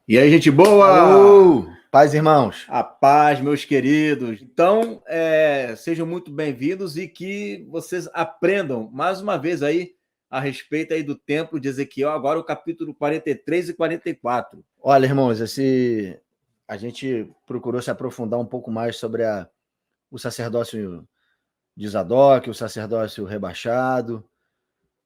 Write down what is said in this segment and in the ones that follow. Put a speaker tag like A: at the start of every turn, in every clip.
A: E aí, gente boa?
B: Alô, paz, irmãos.
A: A paz, meus queridos. Então, sejam muito bem-vindos e que vocês aprendam mais uma vez aí a respeito aí do templo de Ezequiel, agora o capítulo 43 e 44.
B: Olha, irmãos, a gente procurou se aprofundar um pouco mais sobre o sacerdócio de Zadok, o sacerdócio rebaixado,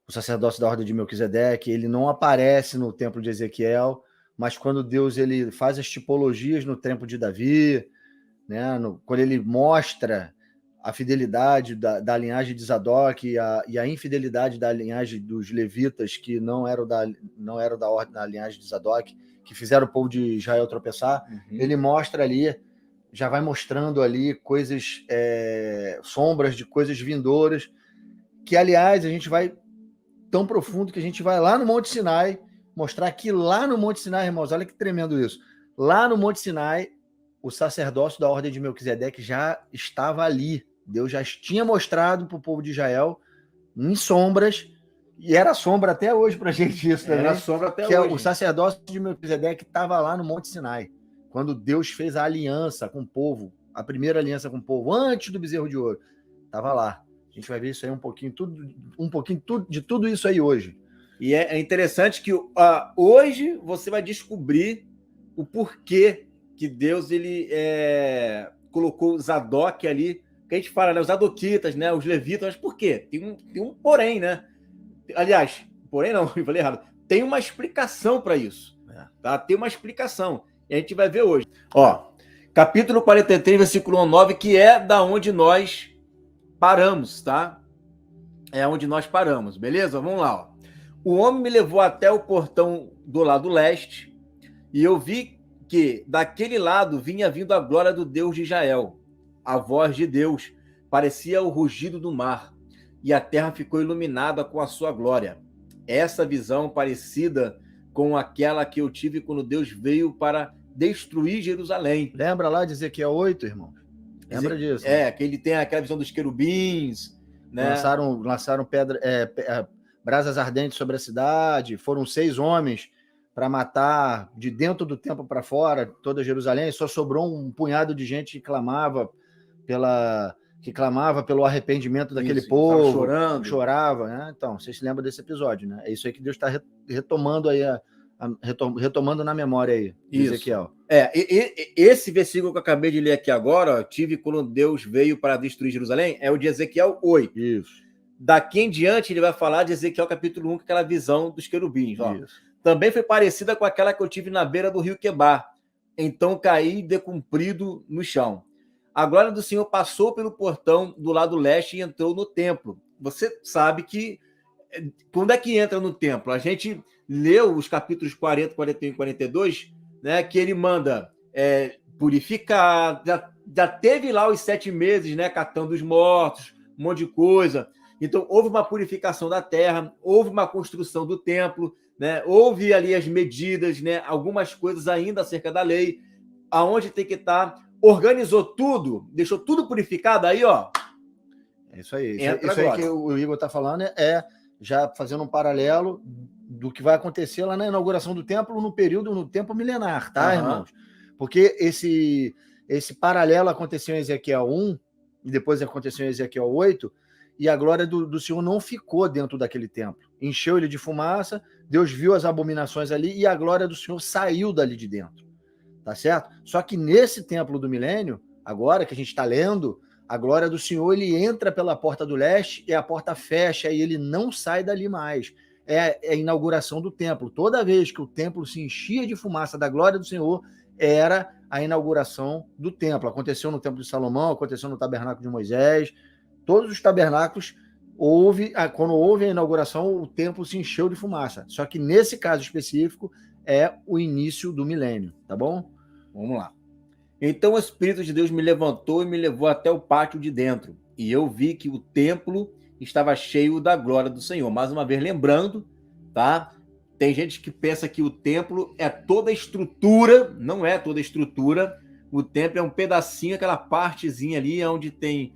B: o sacerdócio da ordem de Melquisedeque. Ele não aparece no templo de Ezequiel, mas quando Deus ele faz as tipologias no templo de Davi, né, quando ele mostra a fidelidade da linhagem de Zadok e a infidelidade da linhagem dos levitas, que não eram da ordem da linhagem de Zadok, que fizeram o povo de Israel tropeçar, ele mostra ali, já vai mostrando ali coisas, sombras de coisas vindouras, que, aliás, a gente vai tão profundo que a gente vai lá no Monte Sinai, mostrar que lá no Monte Sinai, irmãos, olha que tremendo isso, lá no Monte Sinai, o sacerdócio da ordem de Melquisedeque já estava ali. Deus já tinha mostrado para o povo de Israel, em sombras, e era sombra até hoje para a gente isso também.
A: Era sombra até
B: que
A: hoje.
B: O sacerdócio de Melquisedeque estava lá no Monte Sinai, quando Deus fez a aliança com o povo, a primeira aliança com o povo, antes do bezerro de ouro. Estava lá. A gente vai ver isso aí um pouquinho de tudo isso aí hoje.
A: E é interessante que hoje você vai descobrir o porquê que Deus ele colocou Zadok ali, que a gente fala, né, os Zadoquitas, né, os Levitas, mas por quê? Tem um porém, né? Aliás, porém não, eu falei errado. Tem uma explicação para isso. Tá? Tem uma explicação. E a gente vai ver hoje. Ó, capítulo 43, versículo 9, que é da onde nós paramos, tá? É onde nós paramos, beleza? Vamos lá, ó. O homem me levou até o portão do lado leste, e eu vi que daquele lado vinha vindo a glória do Deus de Israel. A voz de Deus parecia o rugido do mar, e a terra ficou iluminada com a sua glória. Essa visão parecida com aquela que eu tive quando Deus veio para destruir Jerusalém.
B: Lembra lá de Ezequiel 8, irmão? Lembra disso?
A: Né? Que ele tem aquela visão dos querubins, né?
B: Lançaram brasas ardentes sobre a cidade, foram 6 homens para matar de dentro do templo para fora toda Jerusalém, só sobrou um punhado de gente que clamava pelo arrependimento daquele povo, chorava, né? Então, vocês se lembram desse episódio, né? É isso aí que Deus está retomando aí, retomando na memória aí, de Ezequiel.
A: Esse versículo que eu acabei de ler aqui agora, ó, tive quando Deus veio para destruir Jerusalém, é o de Ezequiel 8.
B: Isso.
A: Daqui em diante ele vai falar de Ezequiel capítulo 1, que é aquela visão dos querubins. Ó. Também foi parecida com aquela que eu tive na beira do rio Quebar. Então caí decumprido no chão. A glória do Senhor passou pelo portão do lado leste e entrou no templo. Você sabe que quando é que entra no templo? A gente leu os capítulos 40, 41 e 42, né, que ele manda purificar, já teve lá os 7 meses, né, catando os mortos, um monte de coisa. Então, houve uma purificação da terra, houve uma construção do templo, né, houve ali as medidas, né, algumas coisas ainda acerca da lei, aonde tem que estar, organizou tudo, deixou tudo purificado, aí, ó.
B: É isso aí. Isso aí que o Igor está falando já fazendo um paralelo do que vai acontecer lá na inauguração do templo no tempo milenar, tá, irmãos? Porque esse paralelo aconteceu em Ezequiel 1 e depois aconteceu em Ezequiel 8, e a glória do Senhor não ficou dentro daquele templo. Encheu ele de fumaça, Deus viu as abominações ali e a glória do Senhor saiu dali de dentro. Tá certo? Só que nesse templo do milênio, agora que a gente está lendo, a glória do Senhor, ele entra pela porta do leste e a porta fecha e ele não sai dali mais. É a inauguração do templo. Toda vez que o templo se enchia de fumaça da glória do Senhor, era a inauguração do templo. Aconteceu no templo de Salomão, aconteceu no tabernáculo de Moisés. Todos os tabernáculos, quando houve a inauguração, o templo se encheu de fumaça. Só que nesse caso específico, é o início do milênio, tá bom?
A: Vamos lá. Então o Espírito de Deus me levantou e me levou até o pátio de dentro. E eu vi que o templo estava cheio da glória do Senhor. Mais uma vez, lembrando, tá? Tem gente que pensa que o templo é toda a estrutura. Não é toda a estrutura. O templo é um pedacinho, aquela partezinha ali onde tem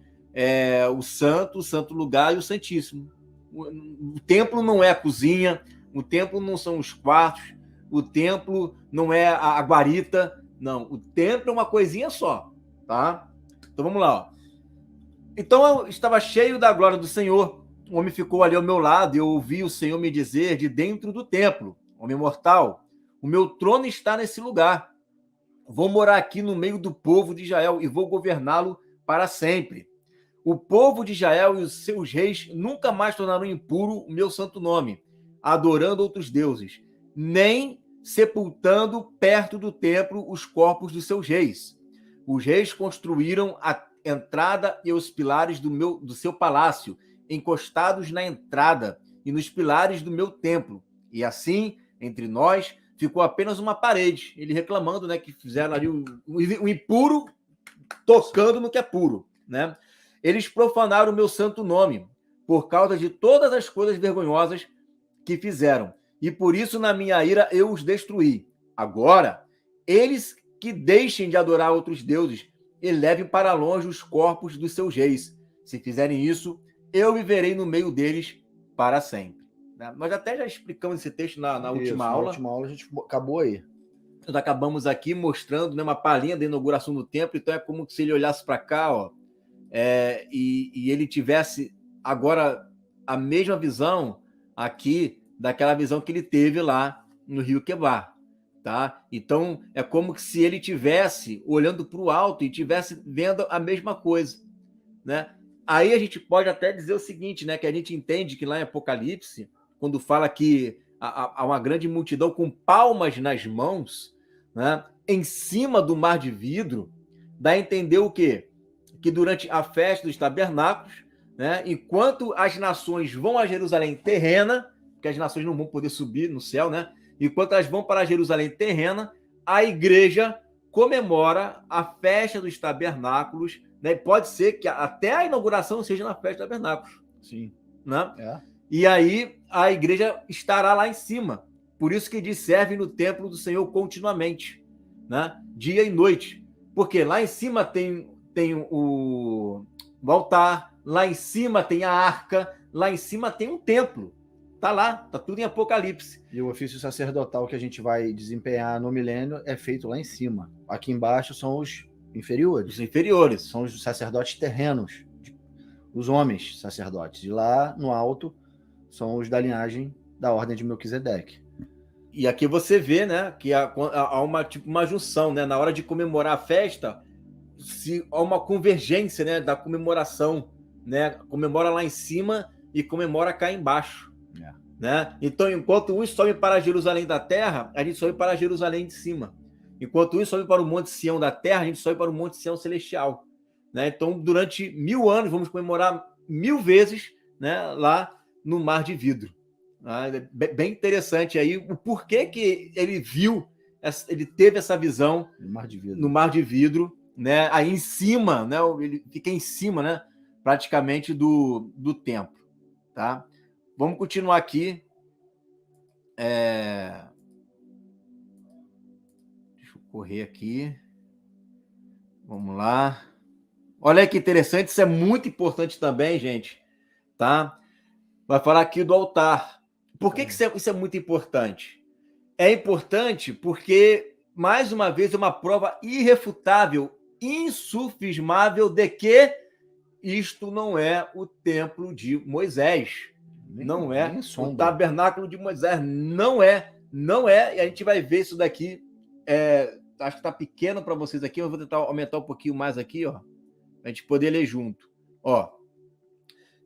A: o santo lugar e o santíssimo. O templo não é a cozinha. O templo não são os quartos. o templo não é a guarita. Não, o templo é uma coisinha só, tá? Então vamos lá, ó. Então eu estava cheio da glória do Senhor. O homem ficou ali ao meu lado e eu ouvi o Senhor me dizer de dentro do templo: homem mortal, o meu trono está nesse lugar. Vou morar aqui no meio do povo de Israel e vou governá-lo para sempre. O povo de Israel e os seus reis nunca mais tornarão impuro o meu santo nome, adorando outros deuses, nem sepultando perto do templo os corpos dos seus reis. Os reis construíram a entrada e os pilares do seu palácio, encostados na entrada e nos pilares do meu templo. E assim, entre nós, ficou apenas uma parede. Ele reclamando, né, que fizeram ali o impuro tocando no que é puro, né? Eles profanaram o meu santo nome por causa de todas as coisas vergonhosas que fizeram. E por isso, na minha ira, eu os destruí. Agora, eles que deixem de adorar outros deuses e levem para longe os corpos dos seus reis. Se fizerem isso, eu viverei no meio deles para sempre. Nós até já explicamos esse texto na última aula.
B: Na última aula a gente acabou aí.
A: Nós acabamos aqui mostrando, né, uma palhinha da inauguração do templo. Então é como se ele olhasse para cá, ó, e ele tivesse agora a mesma visão aqui daquela visão que ele teve lá no Rio Quebar, tá? Então é como se ele tivesse olhando para o alto e tivesse vendo a mesma coisa, né? Aí a gente pode até dizer o seguinte, né, que a gente entende que lá em Apocalipse, quando fala que há uma grande multidão com palmas nas mãos, né, em cima do mar de vidro, dá a entender o quê? Que durante a festa dos tabernáculos, né, enquanto as nações vão a Jerusalém terrena, porque as nações não vão poder subir no céu, né? Enquanto elas vão para a Jerusalém terrena, a igreja comemora a festa dos tabernáculos, né? Pode ser que até a inauguração seja na festa dos tabernáculos.
B: Sim.
A: Né?
B: É.
A: E aí a igreja estará lá em cima. Por isso que diz: serve no templo do Senhor continuamente, né? Dia e noite. Porque lá em cima tem o altar, lá em cima tem a arca, lá em cima tem um templo. Tá lá, tá tudo em Apocalipse.
B: E o ofício sacerdotal que a gente vai desempenhar no milênio é feito lá em cima. Aqui embaixo são os inferiores.
A: Os inferiores.
B: São os sacerdotes terrenos, os homens sacerdotes. E lá no alto são os da linhagem da ordem de Melquisedeque.
A: E aqui você vê, né, que há uma junção, né? Na hora de comemorar a festa, há uma convergência, né, da comemoração, né? Comemora lá em cima e comemora cá embaixo. Né? Então, enquanto uns sobem para Jerusalém da terra, a gente sobe para Jerusalém de cima. Enquanto uns sobem para o Monte Sião da terra, a gente sobe para o Monte Sião celestial. Né? Então, durante 1000 anos, vamos comemorar 1000 vezes, né, lá no Mar de Vidro. Bem interessante aí o porquê que ele viu, ele teve essa visão no Mar de Vidro, né? Aí em cima, né? Ele fica em cima, né? Praticamente do templo, tá? Vamos continuar aqui. Deixa eu correr aqui. Vamos lá. Olha que interessante, isso é muito importante também, gente. Tá? Vai falar aqui do altar. Por que isso é muito importante? É importante porque, mais uma vez, é uma prova irrefutável, insufismável de que isto não é o templo de Moisés. Não é o tabernáculo de Moisés. Não é. E a gente vai ver isso daqui. Acho que está pequeno para vocês aqui. Eu vou tentar aumentar um pouquinho mais aqui, ó, para a gente poder ler junto. Ó.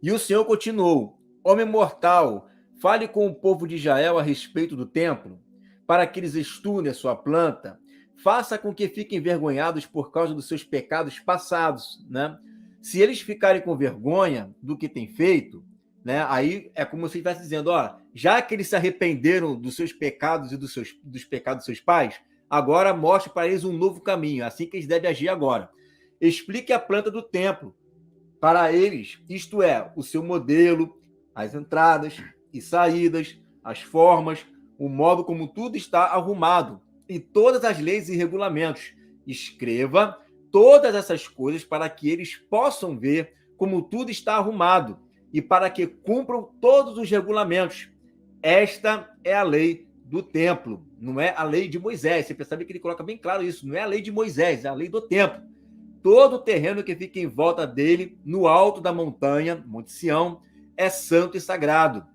A: E o Senhor continuou: homem mortal, fale com o povo de Israel a respeito do templo, para que eles estudem a sua planta. Faça com que fiquem envergonhados por causa dos seus pecados passados, né? Se eles ficarem com vergonha do que têm feito, né, aí é como se estivesse dizendo: ó, já que eles se arrependeram dos seus pecados e dos pecados dos seus pais, agora mostre para eles um novo caminho, assim que eles devem agir agora. Explique a planta do templo para eles, isto é, o seu modelo, as entradas e saídas, as formas, o modo como tudo está arrumado e todas as leis e regulamentos. Escreva todas essas coisas para que eles possam ver como tudo está arrumado e para que cumpram todos os regulamentos. Esta é a lei do templo, não é a lei de Moisés. Você percebe que ele coloca bem claro isso, não é a lei de Moisés, é a lei do templo. Todo o terreno que fica em volta dele, no alto da montanha, Monte Sião, é santo e sagrado.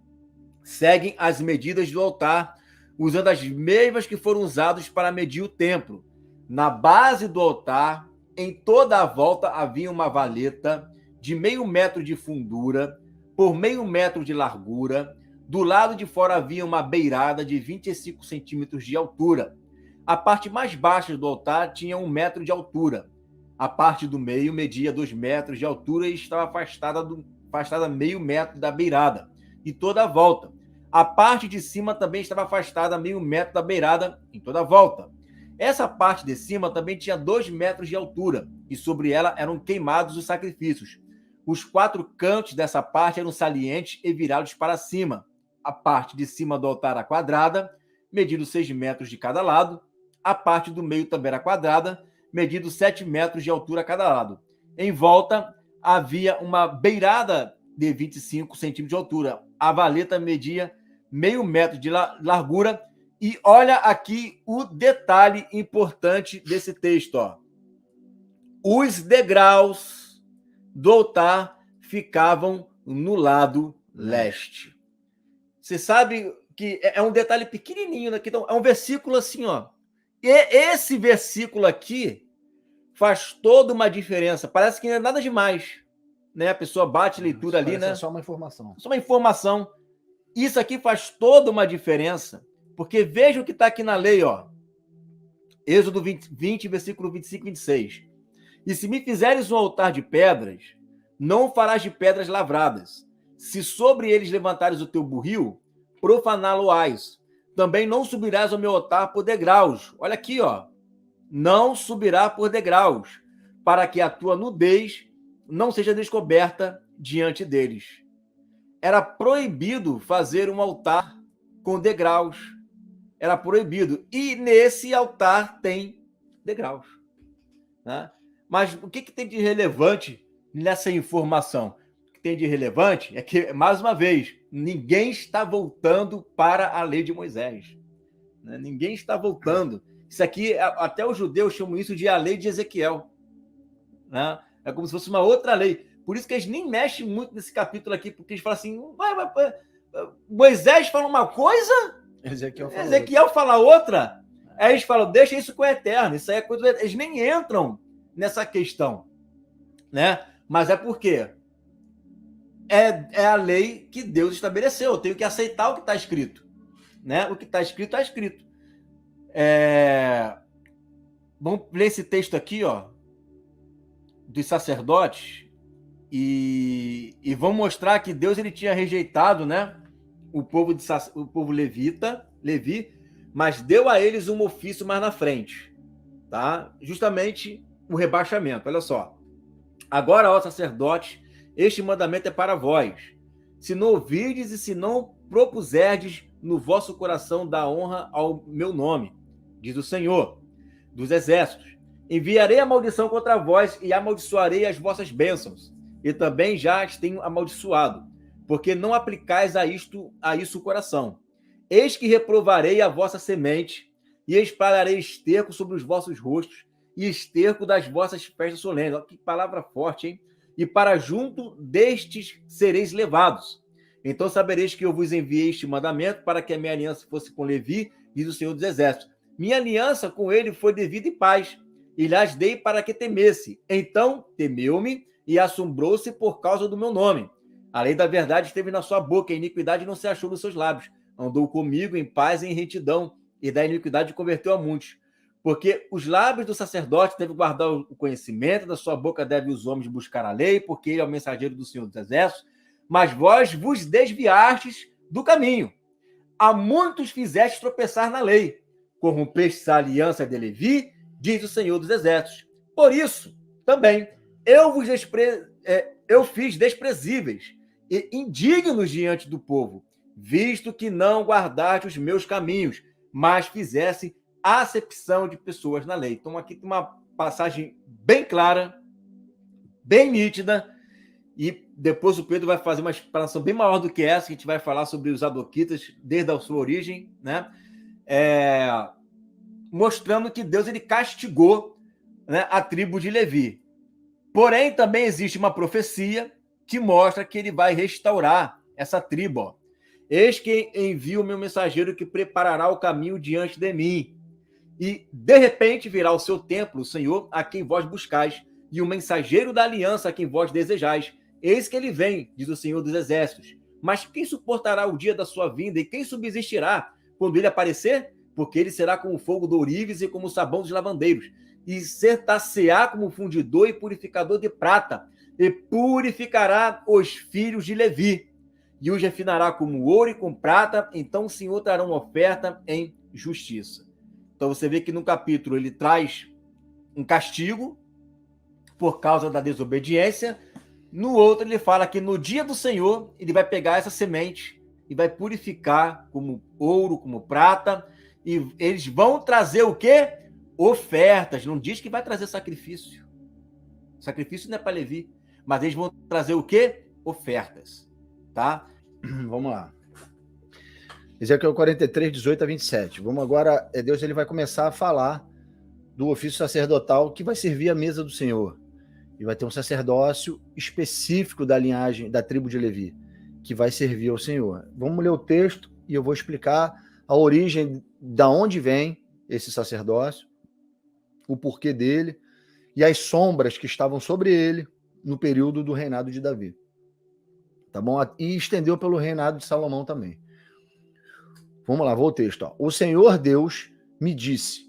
A: Seguem as medidas do altar, usando as mesmas que foram usadas para medir o templo. Na base do altar, em toda a volta, havia uma valeta de 0,5 metro de fundura por 0,5 metro de largura. Do lado de fora havia uma beirada de 25 centímetros de altura. A parte mais baixa do altar tinha 1 metro de altura. A parte do meio media 2 metros de altura e estava afastada 0,5 metro da beirada. E toda a volta. A parte de cima também estava afastada 0,5 metro da beirada em toda a volta. Essa parte de cima também tinha 2 metros de altura, e sobre ela eram queimados os sacrifícios. Os 4 cantos dessa parte eram salientes e virados para cima. A parte de cima do altar era quadrada, medido 6 metros de cada lado. A parte do meio também era quadrada, medido 7 metros de altura a cada lado. Em volta havia uma beirada de 25 centímetros de altura. A valeta media 0,5 metro de largura. E olha aqui o detalhe importante desse texto. Ó. Os degraus do altar ficavam no lado leste. Você sabe que é um detalhe pequenininho aqui. Então, é um versículo assim, ó. E esse versículo aqui faz toda uma diferença. Parece que não é nada demais, né? A pessoa bate leitura ali, né?
B: É só uma informação.
A: Só uma informação. Isso aqui faz toda uma diferença, porque veja o que está aqui na lei, ó. Êxodo 20, versículo 25 e 26. E se me fizeres um altar de pedras, não o farás de pedras lavradas. Se sobre eles levantares o teu burril, profaná-lo-ás. Também não subirás ao meu altar por degraus. Olha aqui, ó. Não subirá por degraus, para que a tua nudez não seja descoberta diante deles. Era proibido fazer um altar com degraus. Era proibido. E nesse altar tem degraus. Né? Mas o que tem de relevante nessa informação? O que tem de relevante é que, mais uma vez, ninguém está voltando para a lei de Moisés. Né? Ninguém está voltando. Isso aqui, até os judeus chamam isso de a lei de Ezequiel. Né? É como se fosse uma outra lei. Por isso que eles nem mexem muito nesse capítulo aqui, porque eles falam assim, Moisés fala uma coisa, Ezequiel fala outra. Aí eles falam, deixa isso com o eterno. Isso aí é coisa. Eles nem entram nessa questão. Né? Mas é porque é a lei que Deus estabeleceu. Eu tenho que aceitar o que está escrito. Né? O que está escrito, está escrito. Vamos ler esse texto aqui, ó, dos sacerdotes, e vamos mostrar que Deus ele tinha rejeitado, né, o povo Levi, mas deu a eles um ofício mais na frente, tá? Justamente o rebaixamento. Olha só. Agora, ó sacerdotes, este mandamento é para vós. Se não ouvirdes e se não propuserdes no vosso coração dar honra ao meu nome, diz o Senhor dos exércitos, enviarei a maldição contra vós e amaldiçoarei as vossas bênçãos, e também já as tenho amaldiçoado, porque não aplicais a isso o coração. Eis que reprovarei a vossa semente, e espalharei esterco sobre os vossos rostos, e esterco das vossas festas solenes. Olha que palavra forte, hein? E para junto destes sereis levados. Então sabereis que eu vos enviei este mandamento para que a minha aliança fosse com Levi, diz o Senhor dos Exércitos. Minha aliança com ele foi de vida e paz, e lhes dei para que temesse. Então temeu-me e assombrou-se por causa do meu nome. A lei da verdade esteve na sua boca, a iniquidade não se achou nos seus lábios. Andou comigo em paz e em retidão, e da iniquidade converteu a muitos. Porque os lábios do sacerdote devem guardar o conhecimento, da sua boca devem os homens buscar a lei, porque ele é o mensageiro do Senhor dos Exércitos. Mas vós vos desviastes do caminho. A muitos fizestes tropeçar na lei. Corrompestes a aliança de Levi, diz o Senhor dos Exércitos. Por isso, também, eu fiz desprezíveis e indignos diante do povo, visto que não guardaste os meus caminhos, mas fizesse acepção de pessoas na lei. Então, aqui tem uma passagem bem clara, bem nítida, e depois o Pedro vai fazer uma explanação bem maior do que essa, que a gente vai falar sobre os Zadoquitas desde a sua origem, né? mostrando que Deus ele castigou, né, a tribo de Levi. Porém, também existe uma profecia que mostra que ele vai restaurar essa tribo. Ó. Eis que envio o meu mensageiro que preparará o caminho diante de mim. E, de repente, virá o seu templo, o Senhor, a quem vós buscais, e o mensageiro da aliança a quem vós desejais. Eis que ele vem, diz o Senhor dos Exércitos. Mas quem suportará o dia da sua vinda e quem subsistirá quando ele aparecer? Porque ele será como o fogo do ourives e como o sabão dos lavandeiros. E ser-se-á como fundidor e purificador de prata, e purificará os filhos de Levi, e os refinará como ouro e com prata, então o Senhor trará uma oferta em justiça. Então você vê que no capítulo ele traz um castigo por causa da desobediência, no outro ele fala que no dia do Senhor ele vai pegar essa semente e vai purificar como ouro, como prata, e eles vão trazer o quê? Ofertas, não diz que vai trazer sacrifício. Sacrifício não é para Levi, mas eles vão trazer o quê? Ofertas, tá?
B: Vamos lá. Ezequiel 43, 18 a 27. Vamos agora, Deus ele vai começar a falar do ofício sacerdotal que vai servir a mesa do Senhor. E vai ter um sacerdócio específico da linhagem, da tribo de Levi, que vai servir ao Senhor. Vamos ler o texto e eu vou explicar a origem, da onde vem esse sacerdócio, o porquê dele e as sombras que estavam sobre ele no período do reinado de Davi. Tá bom? E estendeu pelo reinado de Salomão também. Vamos lá, vou ao texto. Ó. O Senhor Deus me disse: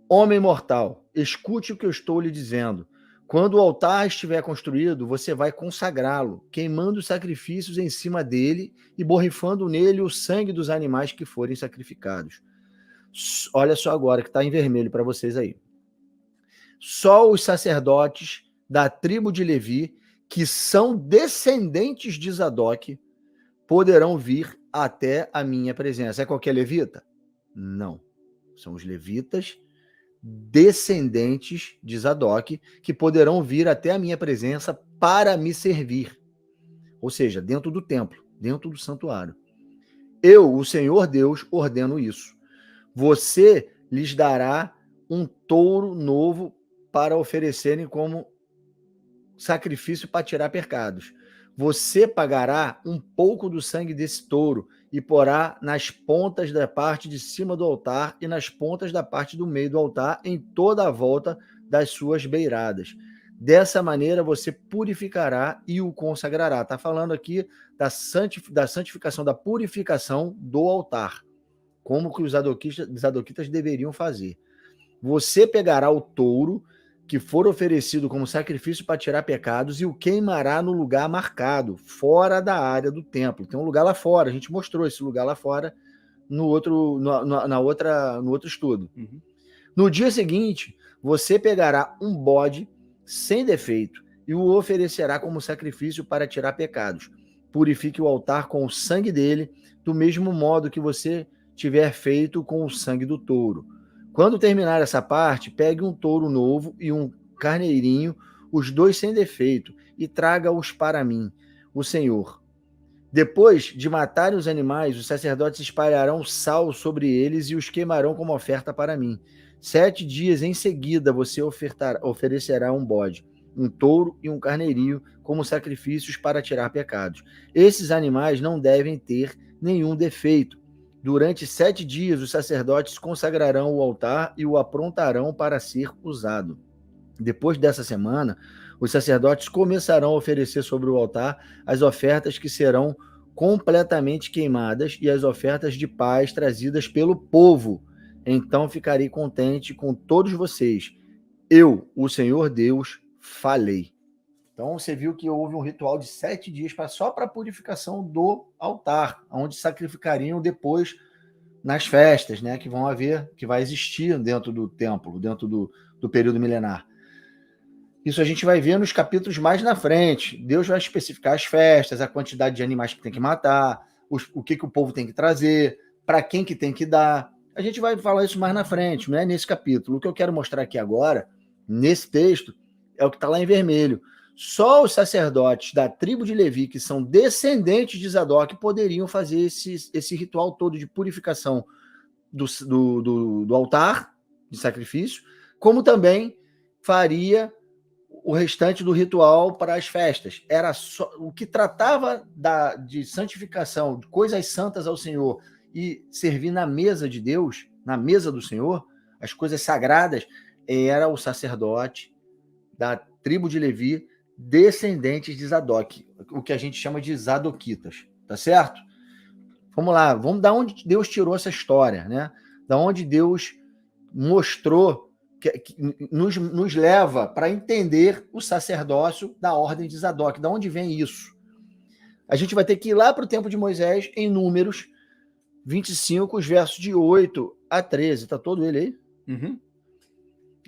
B: homem mortal, escute o que eu estou lhe dizendo. Quando o altar estiver construído, você vai consagrá-lo, queimando os sacrifícios em cima dele e borrifando nele o sangue dos animais que forem sacrificados. Olha só agora que está em vermelho para vocês aí. Só os sacerdotes da tribo de Levi, que são descendentes de Zadok, poderão vir até a minha presença. É qualquer levita? Não. São os levitas descendentes de Zadok que poderão vir até a minha presença para me servir. Ou seja, dentro do templo, dentro do santuário. Eu, o Senhor Deus, ordeno isso. Você lhes dará um touro novo para oferecerem como sacrifício para tirar pecados. Você pagará um pouco do sangue desse touro e porá nas pontas da parte de cima do altar e nas pontas da parte do meio do altar em toda a volta das suas beiradas. Dessa maneira você purificará e o consagrará. Está falando aqui da santificação, da purificação do altar. Como que os zadoquitas deveriam fazer. Você pegará o touro que for oferecido como sacrifício para tirar pecados e o queimará no lugar marcado, fora da área do templo. Tem um lugar lá fora, a gente mostrou esse lugar lá fora no outro estudo. Uhum. No dia seguinte, você pegará um bode sem defeito e o oferecerá como sacrifício para tirar pecados. Purifique o altar com o sangue dele, do mesmo modo que você tiver feito com o sangue do touro. Quando terminar essa parte, pegue um touro novo e um carneirinho, os dois sem defeito, e traga-os para mim, o Senhor. Depois de matarem os animais, os sacerdotes espalharão sal sobre eles e os queimarão como oferta para mim. 7 dias em seguida você oferecerá um bode, um touro e um carneirinho como sacrifícios para tirar pecados. Esses animais não devem ter nenhum defeito. Durante 7 dias, os sacerdotes consagrarão o altar e o aprontarão para ser usado. Depois dessa semana, os sacerdotes começarão a oferecer sobre o altar as ofertas que serão completamente queimadas e as ofertas de paz trazidas pelo povo. Então ficarei contente com todos vocês. Eu, o Senhor Deus, falei. Então você viu que houve um ritual de 7 dias só para a purificação do altar, onde sacrificariam depois nas festas, né, que vão haver, que vai existir dentro do templo, dentro do período milenar. Isso a gente vai ver nos capítulos mais na frente. Deus vai especificar as festas, a quantidade de animais que tem que matar, o que o povo tem que trazer, para quem que tem que dar. A gente vai falar isso mais na frente, não é nesse capítulo. O que eu quero mostrar aqui agora, nesse texto, é o que está lá em vermelho. Só os sacerdotes da tribo de Levi, que são descendentes de Zadok, poderiam fazer esse ritual todo de purificação do altar de sacrifício, como também faria o restante do ritual para as festas. Era só o que tratava de santificação, de coisas santas ao Senhor e servir na mesa de Deus, na mesa do Senhor, as coisas sagradas, era o sacerdote da tribo de Levi, descendentes de Zadok, o que a gente chama de zadoquitas, tá certo? Vamos lá, vamos da onde Deus tirou essa história, né? Da onde Deus mostrou, que nos leva para entender o sacerdócio da ordem de Zadok. Da onde vem isso? A gente vai ter que ir lá para o tempo de Moisés, em Números 25, os versos de 8 a 13. Tá todo ele aí?
A: Uhum.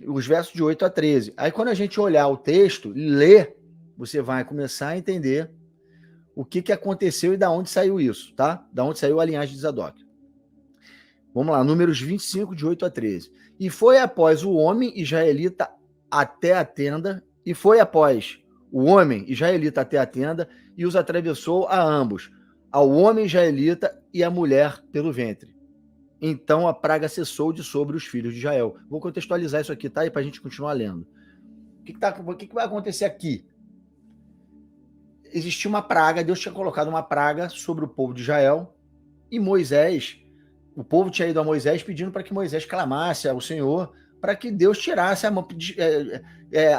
B: Os versos de 8 a 13. Aí quando a gente olhar o texto, ler, você vai começar a entender o que aconteceu e da onde saiu isso, tá? Da onde saiu a linhagem de Zadok. Vamos lá, Números 25, de 8 a 13. E foi após o homem israelita até a tenda, e os atravessou a ambos, ao homem israelita e à mulher pelo ventre. Então a praga cessou de sobre os filhos de Israel. Vou contextualizar isso aqui, tá? E para a gente continuar lendo. O que vai acontecer aqui? Existia uma praga, Deus tinha colocado uma praga sobre o povo de Israel, e Moisés, o povo tinha ido a Moisés pedindo para que Moisés clamasse ao Senhor, para que Deus tirasse a mão,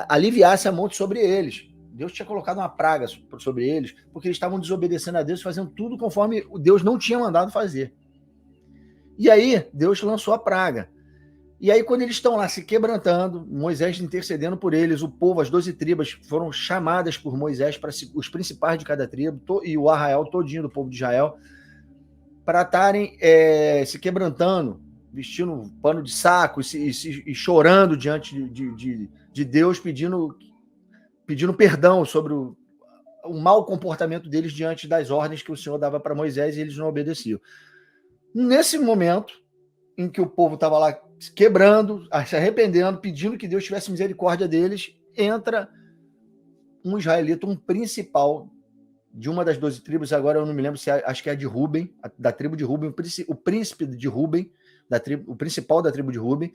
B: aliviasse a mão sobre eles. Deus tinha colocado uma praga sobre eles, porque eles estavam desobedecendo a Deus, fazendo tudo conforme Deus não tinha mandado fazer. E aí, Deus lançou a praga. E aí, quando eles estão lá se quebrantando, Moisés intercedendo por eles, o povo, as 12 tribos foram chamadas por Moisés, para os principais de cada tribo, e o arraial todinho do povo de Israel, para estarem se quebrantando, vestindo um pano de saco e chorando diante de Deus, pedindo perdão sobre o mau comportamento deles diante das ordens que o Senhor dava para Moisés, e eles não obedeciam. Nesse momento em que o povo estava lá se quebrando, se arrependendo, pedindo que Deus tivesse misericórdia deles, entra um israelita, um principal de uma das 12 tribos, agora eu não me lembro se acho que é de Ruben, da tribo de Ruben, o príncipe de Ruben, o principal da tribo de Ruben,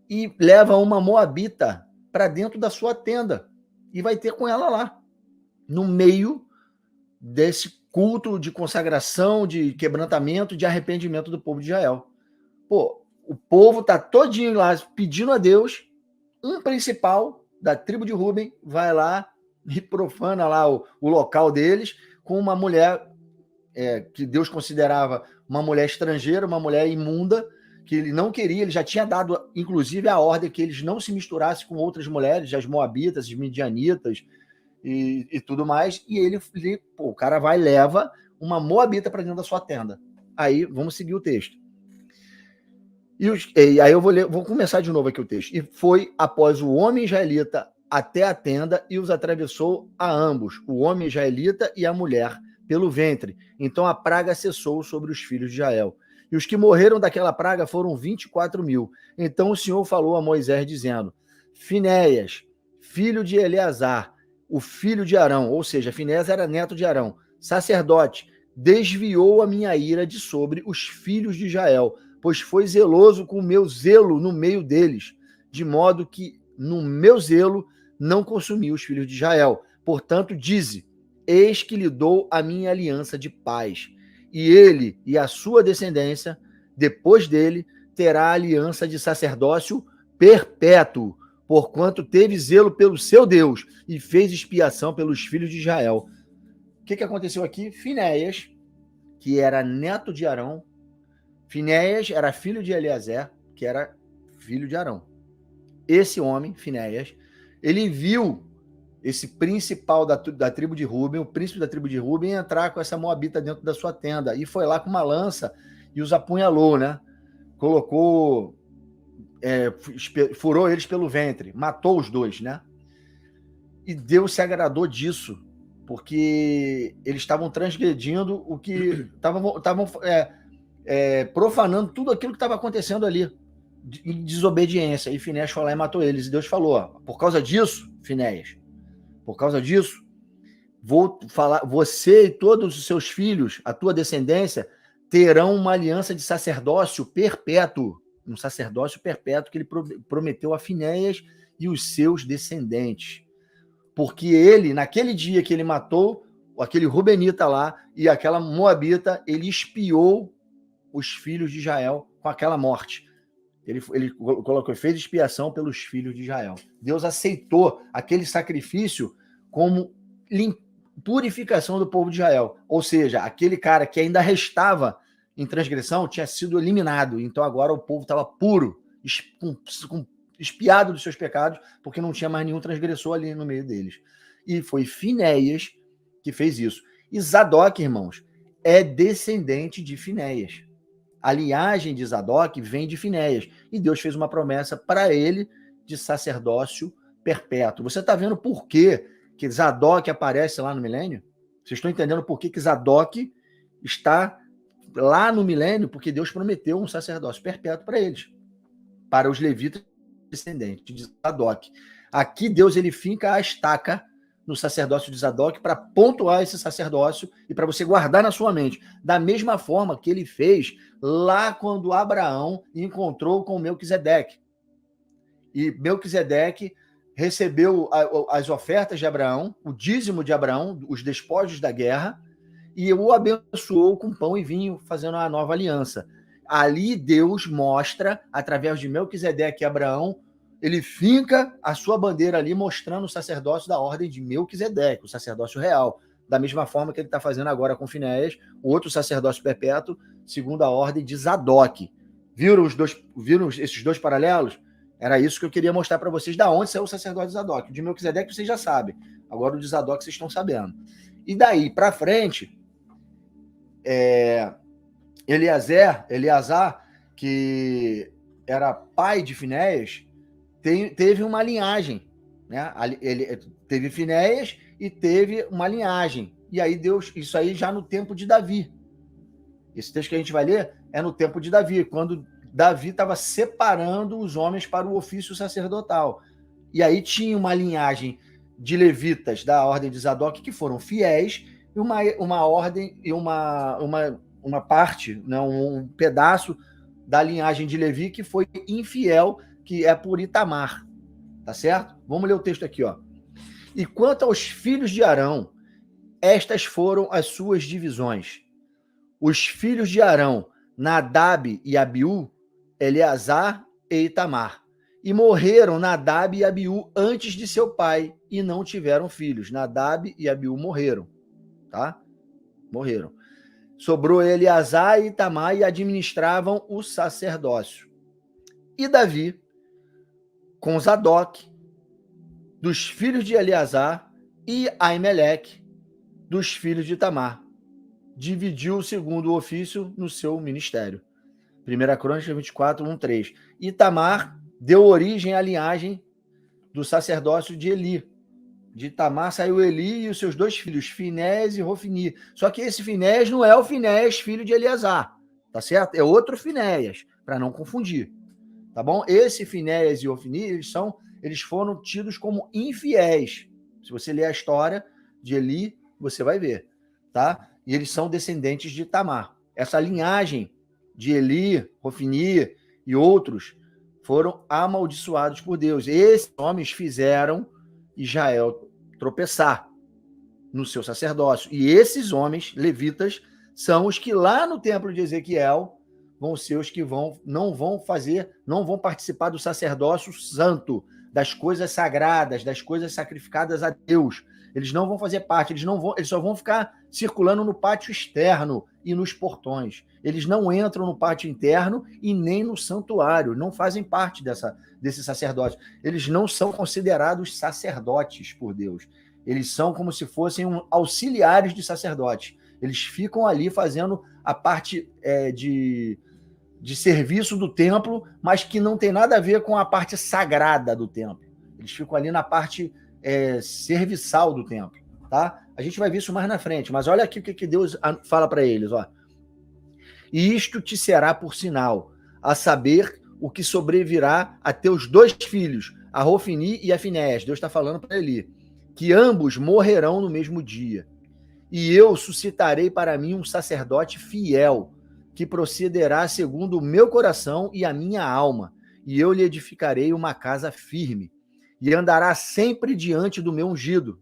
B: e leva uma moabita para dentro da sua tenda e vai ter com ela lá, no meio desse culto de consagração, de quebrantamento, de arrependimento do povo de Israel. Pô, o povo está todinho lá pedindo a Deus, um principal da tribo de Ruben vai lá e profana lá o local deles com uma mulher que Deus considerava uma mulher estrangeira, uma mulher imunda, que ele não queria, ele já tinha dado, inclusive, a ordem que eles não se misturassem com outras mulheres, as moabitas, as midianitas e tudo mais, e o cara vai e leva uma moabita para dentro da sua tenda. Aí, vamos seguir o texto. E aí eu vou começar de novo aqui o texto. E foi após o homem israelita até a tenda e os atravessou a ambos, o homem israelita e a mulher, pelo ventre. Então a praga cessou sobre os filhos de Israel. E os que morreram daquela praga foram 24.000. Então o Senhor falou a Moisés, dizendo: Finéias, filho de Eleazar, o filho de Arão, ou seja, Finéias era neto de Arão, sacerdote, desviou a minha ira de sobre os filhos de Israel, pois foi zeloso com o meu zelo no meio deles, de modo que no meu zelo não consumi os filhos de Israel. Portanto, dize: eis que lhe dou a minha aliança de paz, e ele e a sua descendência, depois dele, terá a aliança de sacerdócio perpétuo, porquanto teve zelo pelo seu Deus e fez expiação pelos filhos de Israel. O que aconteceu aqui? Finéias, que era neto de Arão, Finéias era filho de Eleazar, que era filho de Arão. Esse homem, Finéias, ele viu esse principal da tribo de Ruben, o príncipe da tribo de Ruben, entrar com essa moabita dentro da sua tenda, e foi lá com uma lança e os apunhalou, né? Colocou, furou eles pelo ventre, matou os dois, né? E Deus se agradou disso, porque eles estavam transgredindo o que estavam profanando tudo aquilo que estava acontecendo ali, em desobediência. E Finéias foi lá e matou eles. E Deus falou: ó, por causa disso, Finéias, por causa disso, vou falar, você e todos os seus filhos, a tua descendência, terão uma aliança de sacerdócio perpétuo, um sacerdócio perpétuo que ele prometeu a Finéias e os seus descendentes. Porque ele, naquele dia que ele matou aquele Rubenita lá e aquela Moabita, ele expiou os filhos de Israel com aquela morte. Ele colocou, fez expiação pelos filhos de Israel. Deus aceitou aquele sacrifício como purificação do povo de Israel. Ou seja, aquele cara que ainda restava em transgressão tinha sido eliminado. Então agora o povo estava puro, expiado dos seus pecados, porque não tinha mais nenhum transgressor ali no meio deles. E foi Finéias que fez isso. E Zadok, irmãos, é descendente de Finéias. A linhagem de Zadok vem de Finéias. E Deus fez uma promessa para ele de sacerdócio perpétuo. Você está vendo por que Zadok aparece lá no milênio? Vocês estão entendendo por que Zadok está lá no milênio? Porque Deus prometeu um sacerdócio perpétuo para eles, para os levitas descendentes de Zadok. Aqui Deus ele finca a estaca no sacerdócio de Zadok para pontuar esse sacerdócio e para você guardar na sua mente. Da mesma forma que ele fez lá quando Abraão encontrou com Melquisedeque. E Melquisedeque recebeu as ofertas de Abraão, o dízimo de Abraão, os despojos da guerra, e o abençoou com pão e vinho, fazendo uma nova aliança. Ali Deus mostra, através de Melquisedeque e Abraão, ele finca a sua bandeira ali, mostrando o sacerdócio da ordem de Melquisedeque, o sacerdócio real. Da mesma forma que ele está fazendo agora com Finéias, o outro sacerdócio perpétuo, segundo a ordem de Zadok. Viram esses dois paralelos? Era isso que eu queria mostrar para vocês, da onde saiu o sacerdócio de Zadok. O de Melquisedeque vocês já sabem. Agora o de Zadok vocês estão sabendo. E daí para frente, Eleazar, que era pai de Finéias, teve uma linhagem, né? Ele teve Finéias e teve uma linhagem. E aí Deus, isso aí já no tempo de Davi. Esse texto que a gente vai ler é no tempo de Davi, quando Davi estava separando os homens para o ofício sacerdotal. E aí tinha uma linhagem de levitas da ordem de Zadok que foram fiéis, e uma ordem e uma parte, né, um pedaço da linhagem de Levi que foi infiel, que é por Itamar, tá certo? Vamos ler o texto aqui, ó. E quanto aos filhos de Arão, estas foram as suas divisões. Os filhos de Arão, Nadab e Abiú, Eleazar e Itamar. E morreram Nadab e Abiú antes de seu pai, e não tiveram filhos. Nadab e Abiú morreram, tá? Morreram. Sobrou Eleazar e Itamar e administravam o sacerdócio. E Davi, com Zadok, dos filhos de Eleazar, e Aimeleque, dos filhos de Itamar, dividiu o segundo ofício no seu ministério. 1 Crônicas 24, 1-3. Itamar deu origem à linhagem do sacerdócio de Eli. De Itamar saiu Eli e os seus dois filhos, Finéias e Hofni. Só que esse Finéias não é o Finéias, filho de Eleazar, tá certo? É outro Finéias, para não confundir. Tá bom? Esse Finéias e Hofni, eles foram tidos como infiéis. Se você ler a história de Eli, você vai ver, tá? E eles são descendentes de Itamar. Essa linhagem de Eli, Hofni e outros foram amaldiçoados por Deus. Esses homens fizeram Israel tropeçar no seu sacerdócio. E esses homens, levitas, são os que lá no templo de Ezequiel vão ser os que não vão participar do sacerdócio santo, das coisas sagradas, das coisas sacrificadas a Deus. Eles não vão fazer parte, eles só vão ficar circulando no pátio externo e nos portões. Eles não entram no pátio interno e nem no santuário, não fazem parte desse sacerdócio. Eles não são considerados sacerdotes por Deus. Eles são como se fossem auxiliares de sacerdotes. Eles ficam ali fazendo a parte de serviço do templo, mas que não tem nada a ver com a parte sagrada do templo. Eles ficam ali na parte serviçal do templo, tá? A gente vai ver isso mais na frente, mas olha aqui o que Deus fala para eles, ó. E isto te será por sinal, a saber o que sobrevirá a teus dois filhos, a Hofni e a Finéias. Deus está falando para Eli, que ambos morrerão no mesmo dia. E eu suscitarei para mim um sacerdote fiel, que procederá segundo o meu coração e a minha alma, e eu lhe edificarei uma casa firme, e andará sempre diante do meu ungido,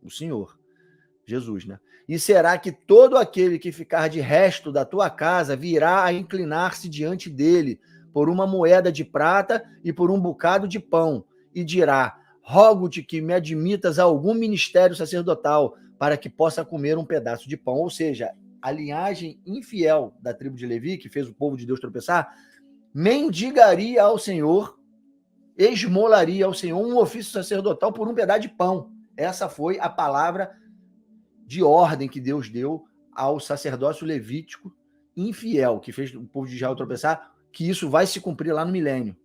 B: o Senhor, Jesus, né? E será que todo aquele que ficar de resto da tua casa virá a inclinar-se diante dele por uma moeda de prata e por um bocado de pão, e dirá: rogo-te que me admitas a algum ministério sacerdotal, para que possa comer um pedaço de pão. Ou seja, a linhagem infiel da tribo de Levi, que fez o povo de Deus tropeçar, mendigaria ao Senhor, esmolaria ao Senhor um ofício sacerdotal por um pedaço de pão. Essa foi a palavra de ordem que Deus deu ao sacerdócio levítico infiel, que fez o povo de Israel tropeçar, que isso vai se cumprir lá no milênio,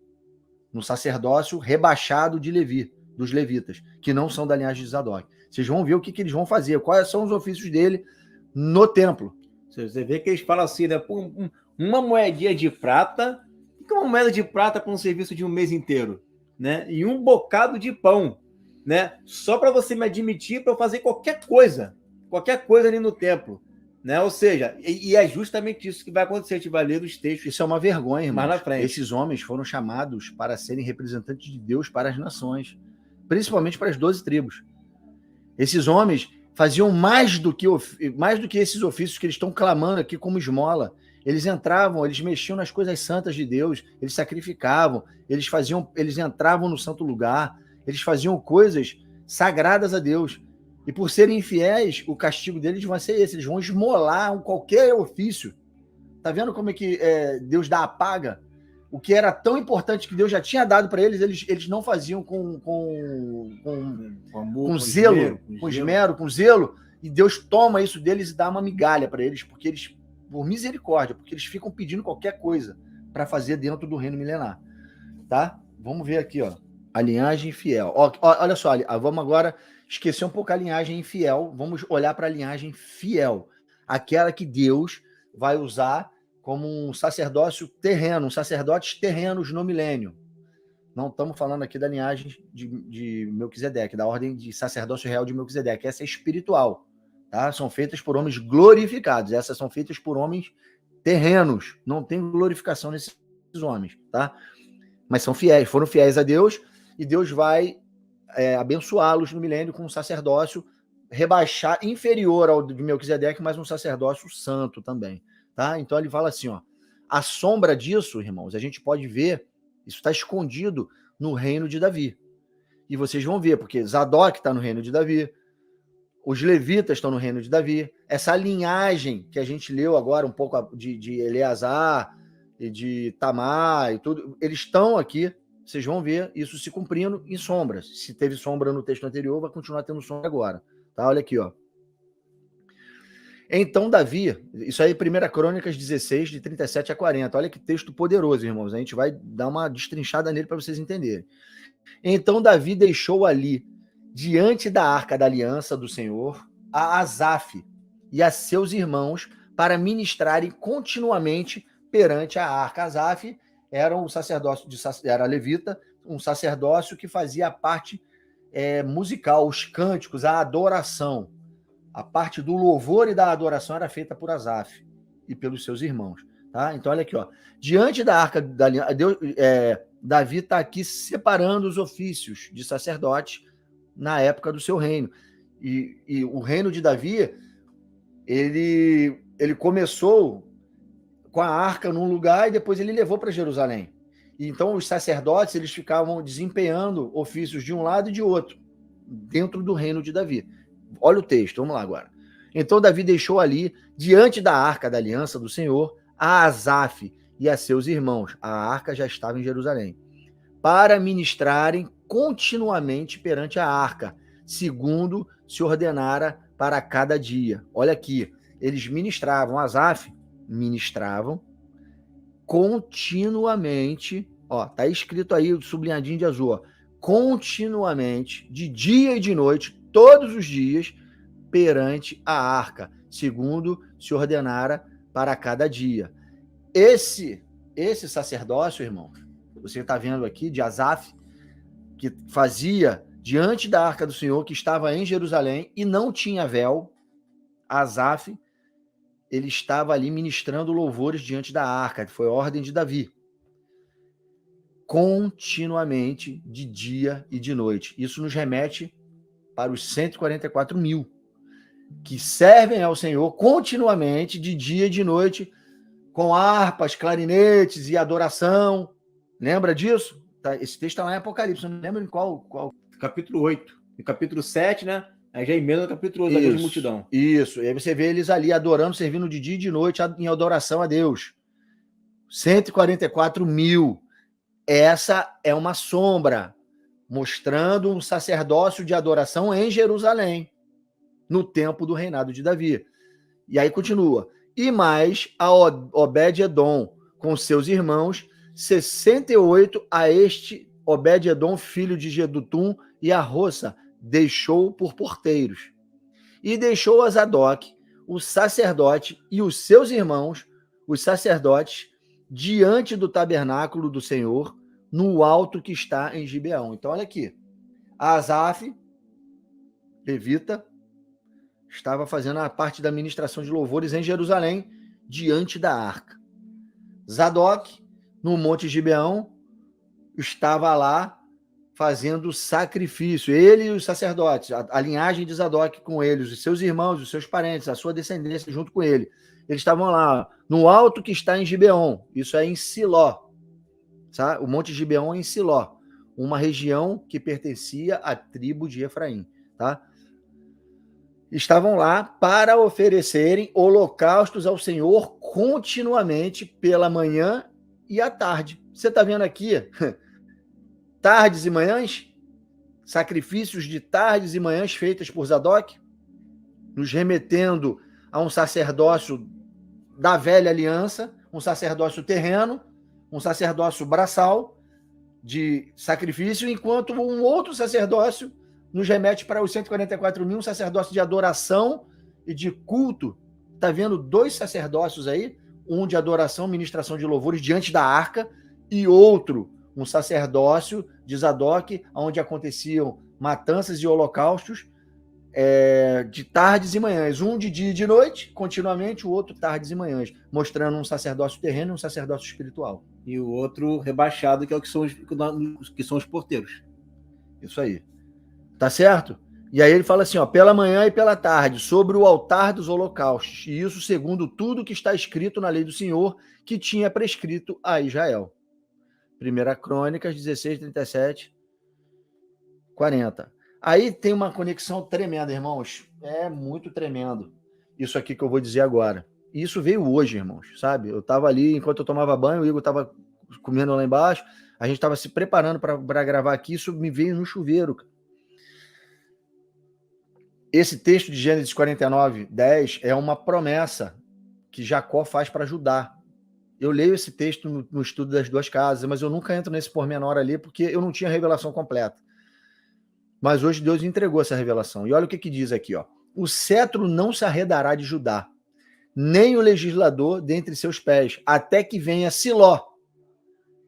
B: no sacerdócio rebaixado de Levi, dos levitas, que não são da linhagem de Zadok. Vocês vão ver o que eles vão fazer, quais são os ofícios dele no templo.
A: Você vê que eles falam assim, né? Uma moedinha de prata, o que é uma moeda de prata para um serviço de um mês inteiro? Né? E um bocado de pão, né? Só para você me admitir para eu fazer qualquer coisa ali no templo. Né? Ou seja, e é justamente isso que vai acontecer. A gente vai ler os textos.
B: Isso é uma vergonha, irmão.
A: Mais na frente.
B: Esses homens foram chamados para serem representantes de Deus para as nações, principalmente para as 12 tribos. Esses homens faziam mais do que esses ofícios que eles estão clamando aqui como esmola. Eles entravam, eles mexiam nas coisas santas de Deus, eles sacrificavam, eles entravam no santo lugar, eles faziam coisas sagradas a Deus. E por serem infiéis, o castigo deles vai ser esse. Eles vão esmolar qualquer ofício. Tá vendo como é que Deus dá a paga? O que era tão importante que Deus já tinha dado para eles, eles não faziam com amor, com zelo, com esmero, com zelo. E Deus toma isso deles e dá uma migalha para eles, porque eles, por misericórdia, porque eles ficam pedindo qualquer coisa para fazer dentro do reino milenar. Tá? Vamos ver aqui, ó. A linhagem fiel. Olha só, vamos agora esquecer um pouco a linhagem infiel, vamos olhar para a linhagem fiel, aquela que Deus vai usar como um sacerdócio terreno, sacerdotes terrenos no milênio. Não estamos falando aqui da linhagem de Melquisedeque, da ordem de sacerdócio real de Melquisedeque. Essa é espiritual, tá? São feitas por homens glorificados, essas são feitas por homens terrenos, não tem glorificação nesses homens, tá? Mas são fiéis, foram fiéis a Deus, e Deus vai abençoá-los no milênio com um sacerdócio rebaixar, inferior ao de Melquisedeque, mas um sacerdócio santo também, tá? Então ele fala assim, ó, a sombra disso, irmãos, a gente pode ver, isso está escondido no reino de Davi. E vocês vão ver, porque Zadok está no reino de Davi, os levitas estão no reino de Davi, essa linhagem que a gente leu agora um pouco de Eleazar e de Tamar e tudo, eles estão aqui. Vocês vão ver isso se cumprindo em sombras. Se teve sombra no texto anterior, vai continuar tendo sombra agora. Tá? Olha aqui, ó. Então Davi, isso aí 1 Crônicas 16, de 37 a 40. Olha que texto poderoso, irmãos. A gente vai dar uma destrinchada nele para vocês entenderem. Então Davi deixou ali, diante da arca da aliança do Senhor, a Asaf e a seus irmãos para ministrarem continuamente perante a arca. Asaf era um sacerdócio, era levita, um sacerdócio que fazia a parte musical, os cânticos, a adoração. A parte do louvor e da adoração era feita por Asaf e pelos seus irmãos. Tá? Então, olha aqui, ó. Diante da arca da aliança, Davi está aqui separando os ofícios de sacerdote na época do seu reino. E o reino de Davi, ele começou com a arca num lugar e depois ele levou para Jerusalém. E então os sacerdotes, eles ficavam desempenhando ofícios de um lado e de outro, dentro do reino de Davi. Olha o texto, vamos lá agora. Então Davi deixou ali, diante da arca da aliança do Senhor, a Asaf e a seus irmãos. A arca já estava em Jerusalém. Para ministrarem continuamente perante a arca, segundo se ordenara para cada dia. Olha aqui, eles ministravam, Asaf ministravam continuamente, ó, tá escrito aí, sublinhadinho de azul, ó, continuamente, de dia e de noite, todos os dias, perante a arca, segundo se ordenara para cada dia. Esse sacerdócio, irmão, você está vendo aqui, de Asaf, que fazia diante da arca do Senhor, que estava em Jerusalém e não tinha véu, Asaf ele estava ali ministrando louvores diante da arca, foi a ordem de Davi. Continuamente, de dia e de noite. Isso nos remete para os 144 mil, que servem ao Senhor continuamente, de dia e de noite, com harpas, clarinetes e adoração. Lembra disso? Esse texto está lá em Apocalipse, não lembro em qual.
A: Capítulo 8. E capítulo 7, né? Aí já emenda o capítulo 8 da grande multidão.
B: Isso. E aí você vê eles ali adorando, servindo de dia e de noite em adoração a Deus. 144 mil. Essa é uma sombra, mostrando um sacerdócio de adoração em Jerusalém, no tempo do reinado de Davi. E aí continua. E mais a Obed-Edom, com seus irmãos, 68 a este Obed-Edom, filho de Jedutum, e a Roça, deixou por porteiros. E deixou a Zadok, o sacerdote, e os seus irmãos, os sacerdotes, diante do tabernáculo do Senhor, no alto que está em Gibeão. Então, olha aqui. Asaf, levita, estava fazendo a parte da ministração de louvores em Jerusalém, diante da arca. Zadok, no Monte Gibeão, estava lá fazendo sacrifício. Ele e os sacerdotes, a linhagem de Zadok com eles, os seus irmãos, os seus parentes, a sua descendência junto com ele. Eles estavam lá, no alto que está em Gibeão. Isso é em Siló. Tá? O Monte Gibeão é em Siló, uma região que pertencia à tribo de Efraim. Tá? Estavam lá para oferecerem holocaustos ao Senhor continuamente pela manhã e à tarde. Você está vendo aqui? Tardes e manhãs? Sacrifícios de tardes e manhãs feitas por Zadok, nos remetendo a um sacerdócio da velha aliança, um sacerdócio terreno, um sacerdócio braçal de sacrifício, enquanto um outro sacerdócio nos remete para os 144 mil, um sacerdócio de adoração e de culto. Está vendo dois sacerdócios aí, um de adoração, ministração de louvores diante da arca, e outro, um sacerdócio de Zadok, onde aconteciam matanças e holocaustos de tardes e manhãs. Um de dia e de noite, continuamente, o outro tardes e manhãs, mostrando um sacerdócio terreno e um sacerdócio espiritual.
A: E o outro rebaixado, que é o que são os porteiros.
B: Isso aí. Tá certo? E aí ele fala assim, ó, pela manhã e pela tarde, sobre o altar dos holocaustos, e isso segundo tudo que está escrito na lei do Senhor, que tinha prescrito a Israel. 1 Crônicas 16, 37, 40. Aí tem uma conexão tremenda, irmãos. É muito tremendo. Isso aqui que eu vou dizer agora. Isso veio hoje, irmãos, sabe? Eu estava ali, enquanto eu tomava banho, o Igor estava comendo lá embaixo, a gente estava se preparando para gravar aqui, isso me veio no chuveiro. Esse texto de Gênesis 49, 10 é uma promessa que Jacó faz para Judá. Eu leio esse texto no estudo das duas casas, mas eu nunca entro nesse pormenor ali, porque eu não tinha a revelação completa. Mas hoje Deus entregou essa revelação. E olha o que diz aqui, ó. O cetro não se arredará de Judá, nem o legislador dentre seus pés, até que venha Siló,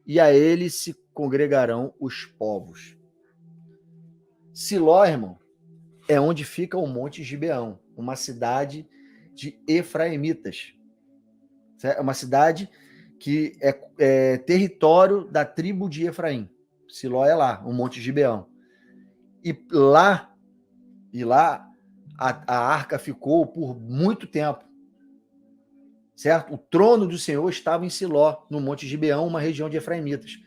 B: e a ele se congregarão os povos. Siló, irmão, é onde fica o Monte Gibeão, uma cidade de efraimitas. É uma cidade que é território da tribo de Efraim. Siló é lá, o Monte Gibeão. E lá a arca ficou por muito tempo. Certo? O trono do Senhor estava em Siló, no Monte Gibeão, uma região de efraimitas.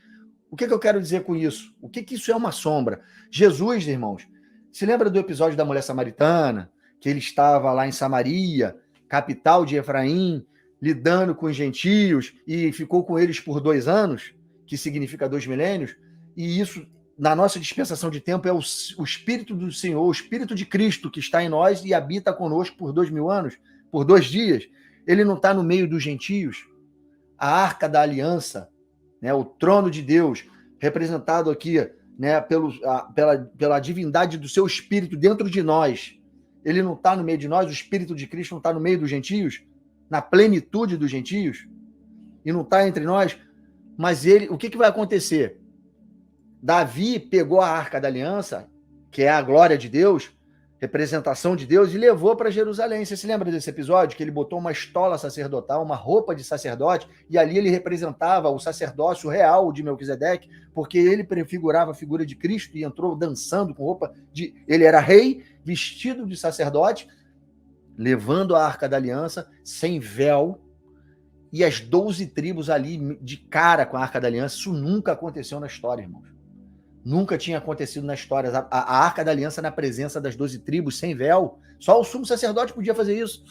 B: O que eu quero dizer com isso? O que isso é uma sombra? Jesus, irmãos, se lembra do episódio da mulher samaritana, que ele estava lá em Samaria, capital de Efraim, lidando com os gentios, e ficou com eles por 2 anos, que significa 2 milênios, e isso, na nossa dispensação de tempo, é o Espírito do Senhor, o Espírito de Cristo que está em nós e habita conosco por 2000 anos, por 2 dias. Ele não está no meio dos gentios. A arca da aliança, né, o trono de Deus, representado aqui, né, pela divindade do seu Espírito dentro de nós. Ele não está no meio de nós, o Espírito de Cristo não está no meio dos gentios, na plenitude dos gentios, e não está entre nós, mas o que vai acontecer? Davi pegou a arca da aliança, que é a glória de Deus, representação de Deus, e levou para Jerusalém. Você se lembra desse episódio? Que ele botou uma estola sacerdotal, uma roupa de sacerdote, e ali ele representava o sacerdócio real de Melquisedeque, porque ele prefigurava a figura de Cristo e entrou dançando com roupa de... Ele era rei, vestido de sacerdote, levando a Arca da Aliança, sem véu, e as 12 tribos ali de cara com a Arca da Aliança. Isso nunca aconteceu na história, irmãos. Nunca tinha acontecido na história. A Arca da Aliança na presença das 12 tribos, sem véu. Só o sumo sacerdote podia fazer isso.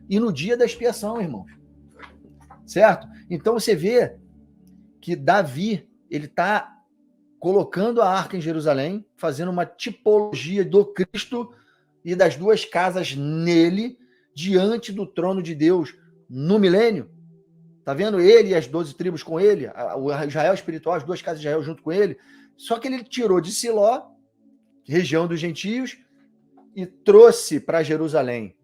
B: E no dia da expiação, irmãos. Certo? Então você vê que Davi, ele está colocando a arca em Jerusalém, fazendo uma tipologia do Cristo e das duas casas nele, diante do trono de Deus no milênio. Tá vendo? Ele e as 12 tribos com ele, o Israel espiritual, as duas casas de Israel junto com ele. Só que ele tirou de Siló, região dos gentios, e trouxe para Jerusalém.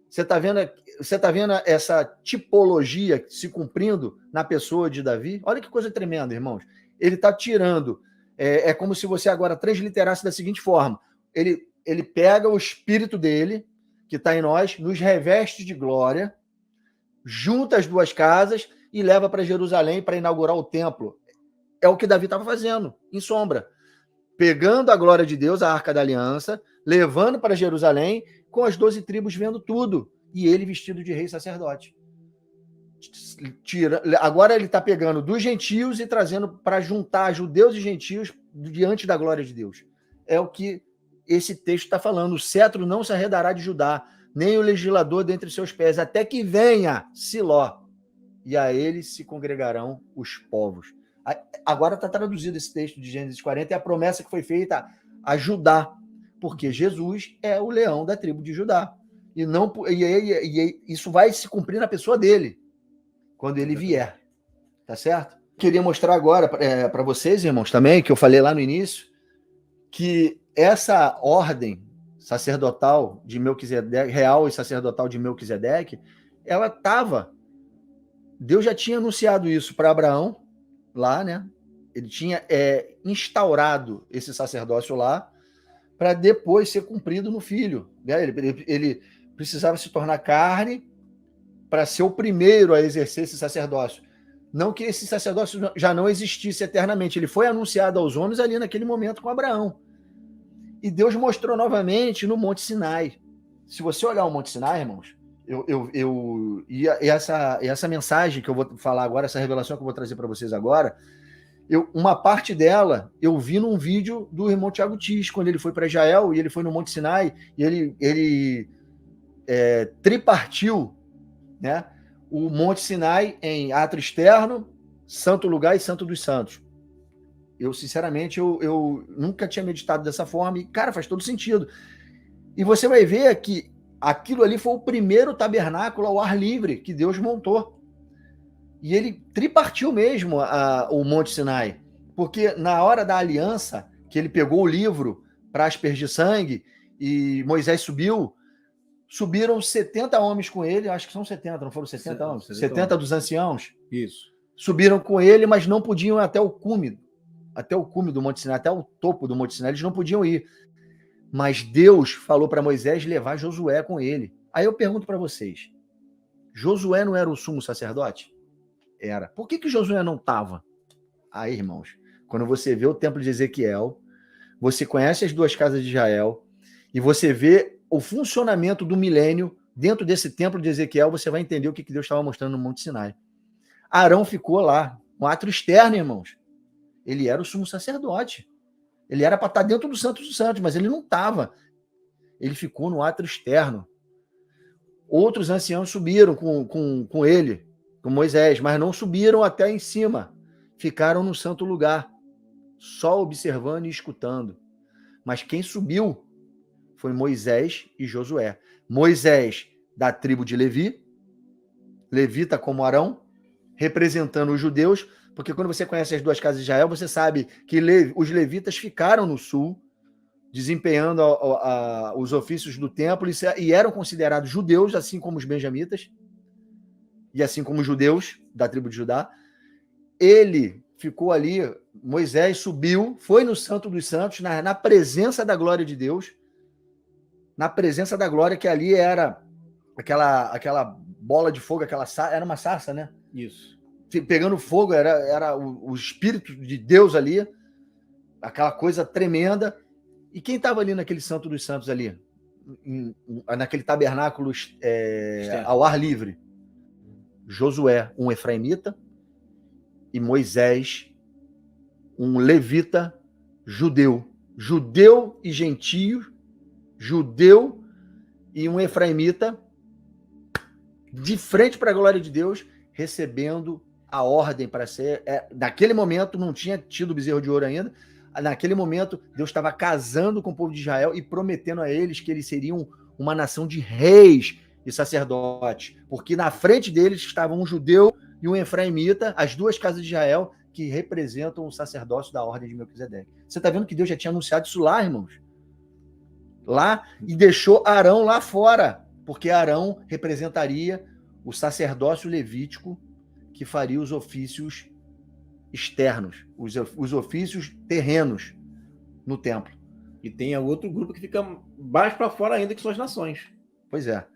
B: Você está vendo essa tipologia se cumprindo na pessoa de Davi? Olha que coisa tremenda, irmãos. Ele está tirando. É como se você agora transliterasse da seguinte forma. Ele pega o espírito dele, que está em nós, nos reveste de glória, junta as duas casas e leva para Jerusalém para inaugurar o templo. É o que Davi estava fazendo, em sombra. Pegando a glória de Deus, a Arca da Aliança, levando para Jerusalém, com as 12 tribos vendo tudo. E ele vestido de rei sacerdote. Agora ele está pegando dos gentios e trazendo para juntar judeus e gentios diante da glória de Deus. É o que esse texto está falando. O cetro não se arredará de Judá, nem o legislador dentre seus pés, até que venha Siló. E a ele se congregarão os povos. Agora está traduzido esse texto de Gênesis 40, é a promessa que foi feita a Judá, porque Jesus é o leão da tribo de Judá. E isso vai se cumprir na pessoa dele, quando ele vier. Tá certo? Queria mostrar agora para vocês, irmãos, também, que eu falei lá no início, que essa ordem sacerdotal de Melquisedeque, real e sacerdotal de Melquisedeque, ela estava... Deus já tinha anunciado isso para Abraão, lá, né? Ele tinha instaurado esse sacerdócio lá para depois ser cumprido no filho. Né? Ele precisava se tornar carne para ser o primeiro a exercer esse sacerdócio. Não que esse sacerdócio já não existisse eternamente. Ele foi anunciado aos homens ali naquele momento com Abraão. E Deus mostrou novamente no Monte Sinai. Se você olhar o Monte Sinai, irmãos, essa mensagem que eu vou falar agora, essa revelação que eu vou trazer para vocês agora, uma parte dela eu vi num vídeo do irmão Tiago Tis, quando ele foi para Israel e ele foi no Monte Sinai e ele tripartiu, né, o Monte Sinai em átrio externo, santo lugar e santo dos santos. Eu, sinceramente, eu nunca tinha meditado dessa forma e, cara, faz todo sentido. E você vai ver que aquilo ali foi o primeiro tabernáculo ao ar livre que Deus montou. E ele tripartiu mesmo o Monte Sinai. Porque na hora da aliança, que ele pegou o livro para aspergir sangue, e Moisés subiram 70 homens com ele, acho que são 70, não foram 70 homens? 70 dos anciãos.
A: Isso.
B: Subiram com ele, mas não podiam ir até o cume do Monte Sinai, até o topo do Monte Sinai, eles não podiam ir. Mas Deus falou para Moisés levar Josué com ele. Aí eu pergunto para vocês, Josué não era o sumo sacerdote? Era. Por que Josué não estava? Aí, irmãos, quando você vê o templo de Ezequiel, você conhece as duas casas de Israel, e você vê o funcionamento do milênio dentro desse templo de Ezequiel, você vai entender o que Deus estava mostrando no Monte Sinai. Arão ficou lá, no átrio externo, irmãos. Ele era o sumo sacerdote. Ele era para estar dentro do Santo dos Santos, mas ele não estava. Ele ficou no átrio externo. Outros anciãos subiram com ele, com Moisés, mas não subiram até em cima. Ficaram no santo lugar, só observando e escutando. Mas quem subiu foi Moisés e Josué. Moisés, da tribo de Levi, levita como Arão, representando os judeus, porque quando você conhece as duas casas de Israel, você sabe que os levitas ficaram no sul, desempenhando os ofícios do templo, e eram considerados judeus, assim como os benjamitas, e assim como os judeus da tribo de Judá. Ele ficou ali, Moisés subiu, foi no Santo dos Santos, na presença da glória de Deus, na presença da glória, que ali era aquela bola de fogo, era uma sarça, né?
A: Isso.
B: Pegando fogo, era o Espírito de Deus ali, aquela coisa tremenda. E quem estava ali naquele Santo dos Santos ali? Naquele tabernáculo ao ar livre? Josué, um efraimita, e Moisés, um levita judeu. Judeu e gentio, judeu e um efraimita, de frente para a glória de Deus, recebendo a ordem para ser... naquele momento, não tinha tido o bezerro de ouro ainda. Naquele momento, Deus estava casando com o povo de Israel e prometendo a eles que eles seriam uma nação de reis e sacerdotes, porque na frente deles estavam um judeu e um efraimita, as duas casas de Israel, que representam o sacerdócio da ordem de Melquisedeque. Você está vendo que Deus já tinha anunciado isso lá, irmãos? Lá, e deixou Arão lá fora, porque Arão representaria o sacerdócio levítico que faria os ofícios externos, os ofícios terrenos no templo.
A: E tem outro grupo que fica mais para fora ainda, que são as nações.
B: Pois é.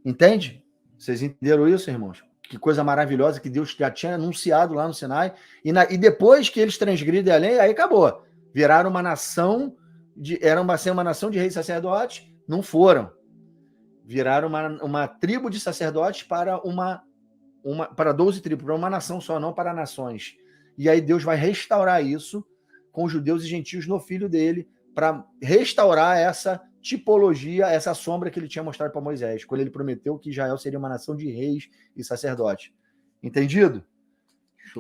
B: Entende? Vocês entenderam isso, irmãos? Que coisa maravilhosa que Deus já tinha anunciado lá no Sinai. E depois que eles transgridem a lei, aí acabou. Viraram uma nação, era uma nação de reis e sacerdotes, não foram. Viraram uma tribo de sacerdotes para para 12 tribos, para uma nação só, não para nações. E aí Deus vai restaurar isso com os judeus e gentios no filho dele, para restaurar essa tipologia, essa sombra que ele tinha mostrado para Moisés, quando ele prometeu que Israel seria uma nação de reis e sacerdotes. Entendido?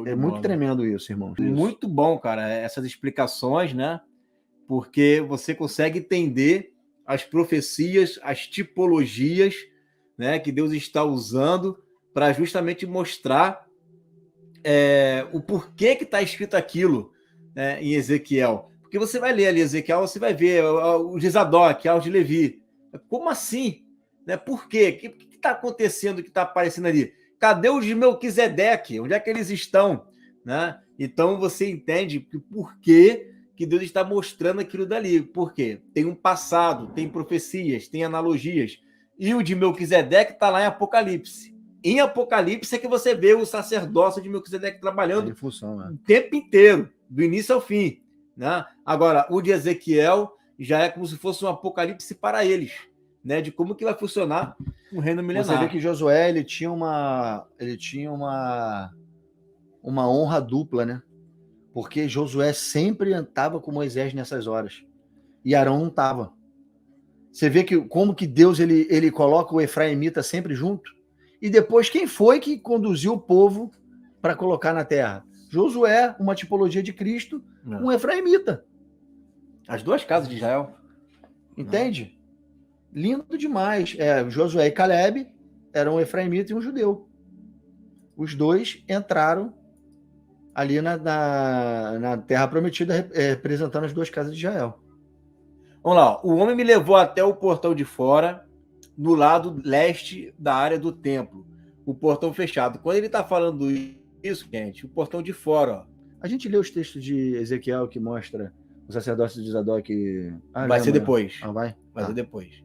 B: É muito tremendo isso, irmão.
A: Muito bom, cara, essas explicações, né? Porque você consegue entender as profecias, as tipologias, né, que Deus está usando para justamente mostrar o porquê que está escrito aquilo, né, em Ezequiel. Porque você vai ler ali Ezequiel, você vai ver o de Zadok, o de Levi. Como assim? Né? Por quê? O que está acontecendo que está aparecendo ali? Cadê os de Melquisedeque? Onde é que eles estão? Né? Então você entende por que Deus está mostrando aquilo dali. Por quê? Tem um passado, tem profecias, tem analogias. E o de Melquisedeque está lá em Apocalipse. Em Apocalipse é que você vê o sacerdócio de Melquisedeque trabalhando o tempo inteiro, do início ao fim. Né? Agora, o de Ezequiel já é como se fosse um apocalipse para eles, né? De como que vai funcionar o reino milenar.
B: Você vê que Josué ele tinha uma honra dupla, né? Porque Josué sempre estava com Moisés nessas horas e Arão não estava. Você vê que como que Deus ele coloca o efraimita sempre junto. E depois quem foi que conduziu o povo para colocar na terra? Josué, uma tipologia de Cristo, um efraimita.
A: As duas casas de Israel.
B: Entende? Lindo demais. Josué e Caleb eram um efraimita e um judeu. Os dois entraram ali na terra prometida, representando as duas casas de Israel.
A: Vamos lá. O homem me levou até o portão de fora, no lado leste da área do templo. O portão fechado. Quando ele está falando isso, gente, o portão de fora, ó.
B: A gente lê os textos de Ezequiel que mostra o sacerdócio de Zadok.
A: Vai ser depois.
B: Vai
A: ser depois.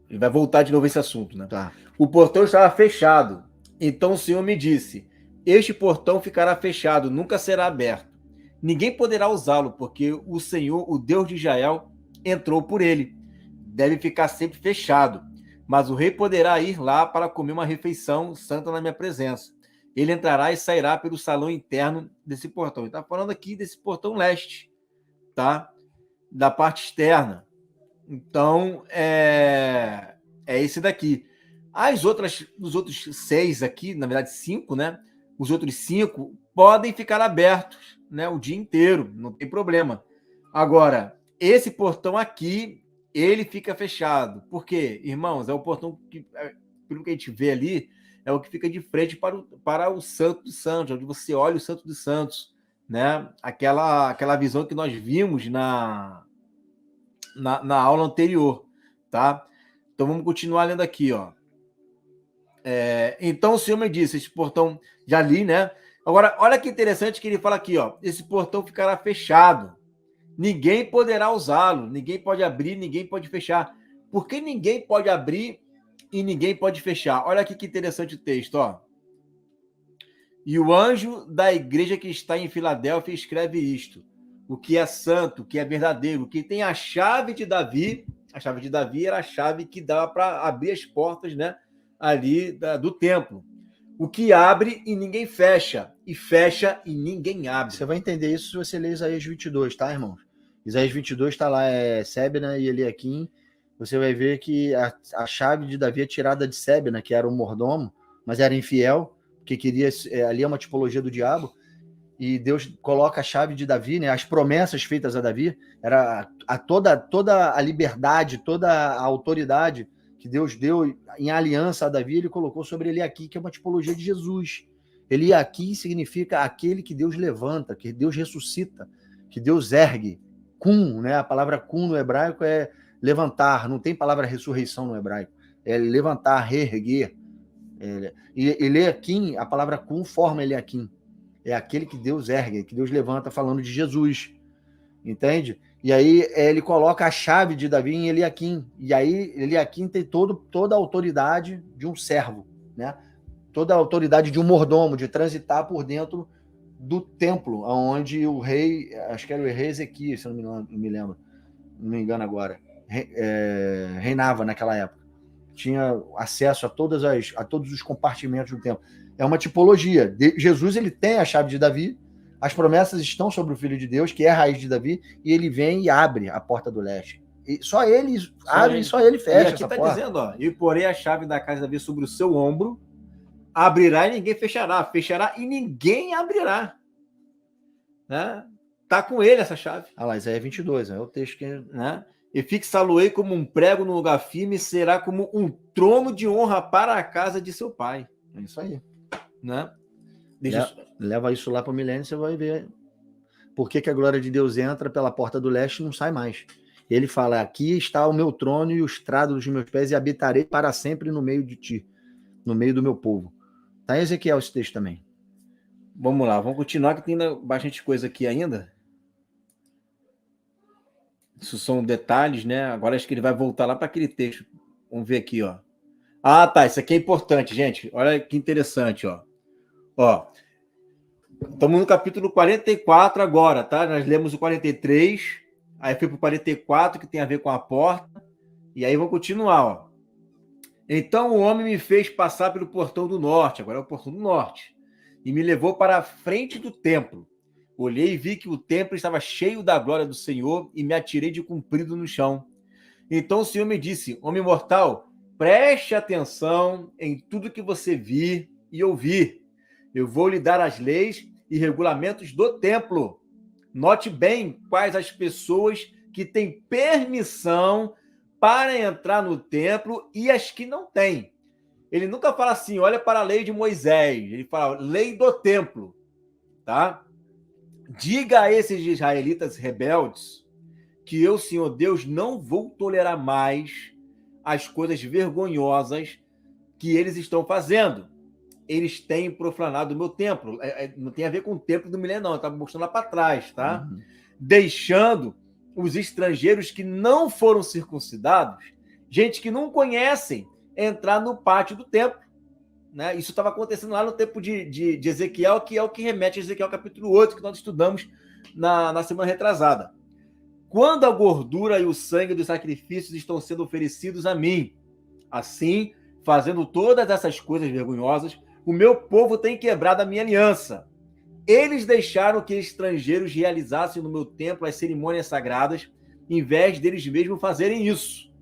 A: Ele vai voltar de novo esse assunto, né?
B: Tá.
A: O portão estava fechado. Então o Senhor me disse: este portão ficará fechado, nunca será aberto. Ninguém poderá usá-lo, porque o Senhor, o Deus de Israel, entrou por ele. Deve ficar sempre fechado. Mas o rei poderá ir lá para comer uma refeição santa na minha presença. Ele entrará e sairá pelo salão interno desse portão. Ele está falando aqui desse portão leste, tá? Da parte externa. Então, é esse daqui. Os outros 6 aqui, na verdade 5, né? Os outros 5 podem ficar abertos, né? O dia inteiro, não tem problema. Agora, esse portão aqui, ele fica fechado. Por quê? Irmãos, é o portão que, pelo que a gente vê ali, é o que fica de frente para o Santo dos Santos, onde você olha o Santo dos Santos, né? Aquela visão que nós vimos na aula anterior, tá? Então vamos continuar lendo aqui, ó. Então o Senhor me disse, esse portão, já li, né? Agora, olha que interessante que ele fala aqui, ó. Esse portão ficará fechado. ninguém poderá usá-lo, ninguém pode abrir, ninguém pode fechar. Por que ninguém pode abrir e ninguém pode fechar? Olha aqui que interessante o texto, ó. E o anjo da igreja que está em Filadélfia escreve isto: o que é santo, o que é verdadeiro, o que tem a chave de Davi. A chave de Davi era a chave que dava para abrir as portas, né, ali do templo. O que abre e ninguém fecha, e fecha e ninguém abre.
B: Você vai entender isso se você ler Isaías 22, tá, irmãos? Isaías 22 está lá, Sebna e Eliaquim. Você vai ver que a chave de Davi é tirada de Sebna, que era um mordomo, mas era infiel, porque queria, ali é uma tipologia do diabo, e Deus coloca a chave de Davi, né? As promessas feitas a Davi, era toda a liberdade, toda a autoridade que Deus deu em aliança a Davi, ele colocou sobre Eliaquim, que é uma tipologia de Jesus. Eliaquim significa aquele que Deus levanta, que Deus ressuscita, que Deus ergue. Cum, né? A palavra cum no hebraico é levantar, não tem palavra ressurreição no hebraico, é levantar, reerguer. E Eliaquim, a palavra cum forma Eliaquim. É aquele que Deus ergue, que Deus levanta, falando de Jesus. Entende? E aí ele coloca a chave de Davi em Eliaquim. E aí Eliaquim tem toda a autoridade de um servo, né? Toda a autoridade de um mordomo, de transitar por dentro do templo, onde o rei, acho que era o rei Ezequias, se eu não me lembro, não me engano agora, reinava naquela época. Tinha acesso a todos os compartimentos do templo. É uma tipologia. Jesus, ele tem a chave de Davi, as promessas estão sobre o Filho de Deus, que é a raiz de Davi, e ele vem e abre a porta do leste. E só ele abre e só ele fecha.
A: E aqui está dizendo, ó, e porei a chave da casa de Davi sobre o seu ombro, abrirá e ninguém fechará, fechará e ninguém abrirá. Né? Tá com ele essa chave.
B: Ah lá, Isaías 22, é o texto que...
A: Né? E fixá-lo-ei como um prego no lugar firme, será como um trono de honra para a casa de seu pai.
B: É isso aí.
A: Né?
B: Leva isso lá para o milênio, você vai ver por que a glória de Deus entra pela porta do leste e não sai mais. Ele fala, aqui está o meu trono e o estrado dos meus pés, e habitarei para sempre no meio de ti, no meio do meu povo. Tá em Ezequiel esse texto também.
A: Vamos lá, vamos continuar, que tem bastante coisa aqui ainda. Isso são detalhes, né? Agora acho que ele vai voltar lá para aquele texto. Vamos ver aqui, ó. Ah, tá, isso aqui é importante, gente. Olha que interessante, ó. Ó, estamos no capítulo 44 agora, tá? Nós lemos o 43, aí foi para o 44, que tem a ver com a porta, e aí vou continuar, ó. Então o homem me fez passar pelo portão do norte, agora é o portão do norte, e me levou para a frente do templo. Olhei e vi que o templo estava cheio da glória do Senhor, e me atirei de comprido no chão. Então o Senhor me disse, homem mortal, preste atenção em tudo que você vir e ouvir. Eu vou lhe dar as leis e regulamentos do templo. Note bem quais as pessoas que têm permissão para entrar no templo e as que não têm. Ele nunca fala assim, olha para a lei de Moisés. Ele fala, lei do templo. Tá? Diga a esses israelitas rebeldes que eu, Senhor Deus, não vou tolerar mais as coisas vergonhosas que eles estão fazendo. Eles têm profanado o meu templo. Não tem a ver com o templo do milênio, não. Está mostrando lá para trás, tá? Uhum. Deixando os estrangeiros que não foram circuncidados, gente que não conhecem, entrar no pátio do templo. Né? Isso estava acontecendo lá no tempo de Ezequiel, que é o que remete a Ezequiel capítulo 8, que nós estudamos na semana retrasada. Quando a gordura e o sangue dos sacrifícios estão sendo oferecidos a mim, assim, fazendo todas essas coisas vergonhosas, o meu povo tem quebrado a minha aliança. Eles deixaram que estrangeiros realizassem no meu templo as cerimônias sagradas, em vez deles mesmos fazerem isso.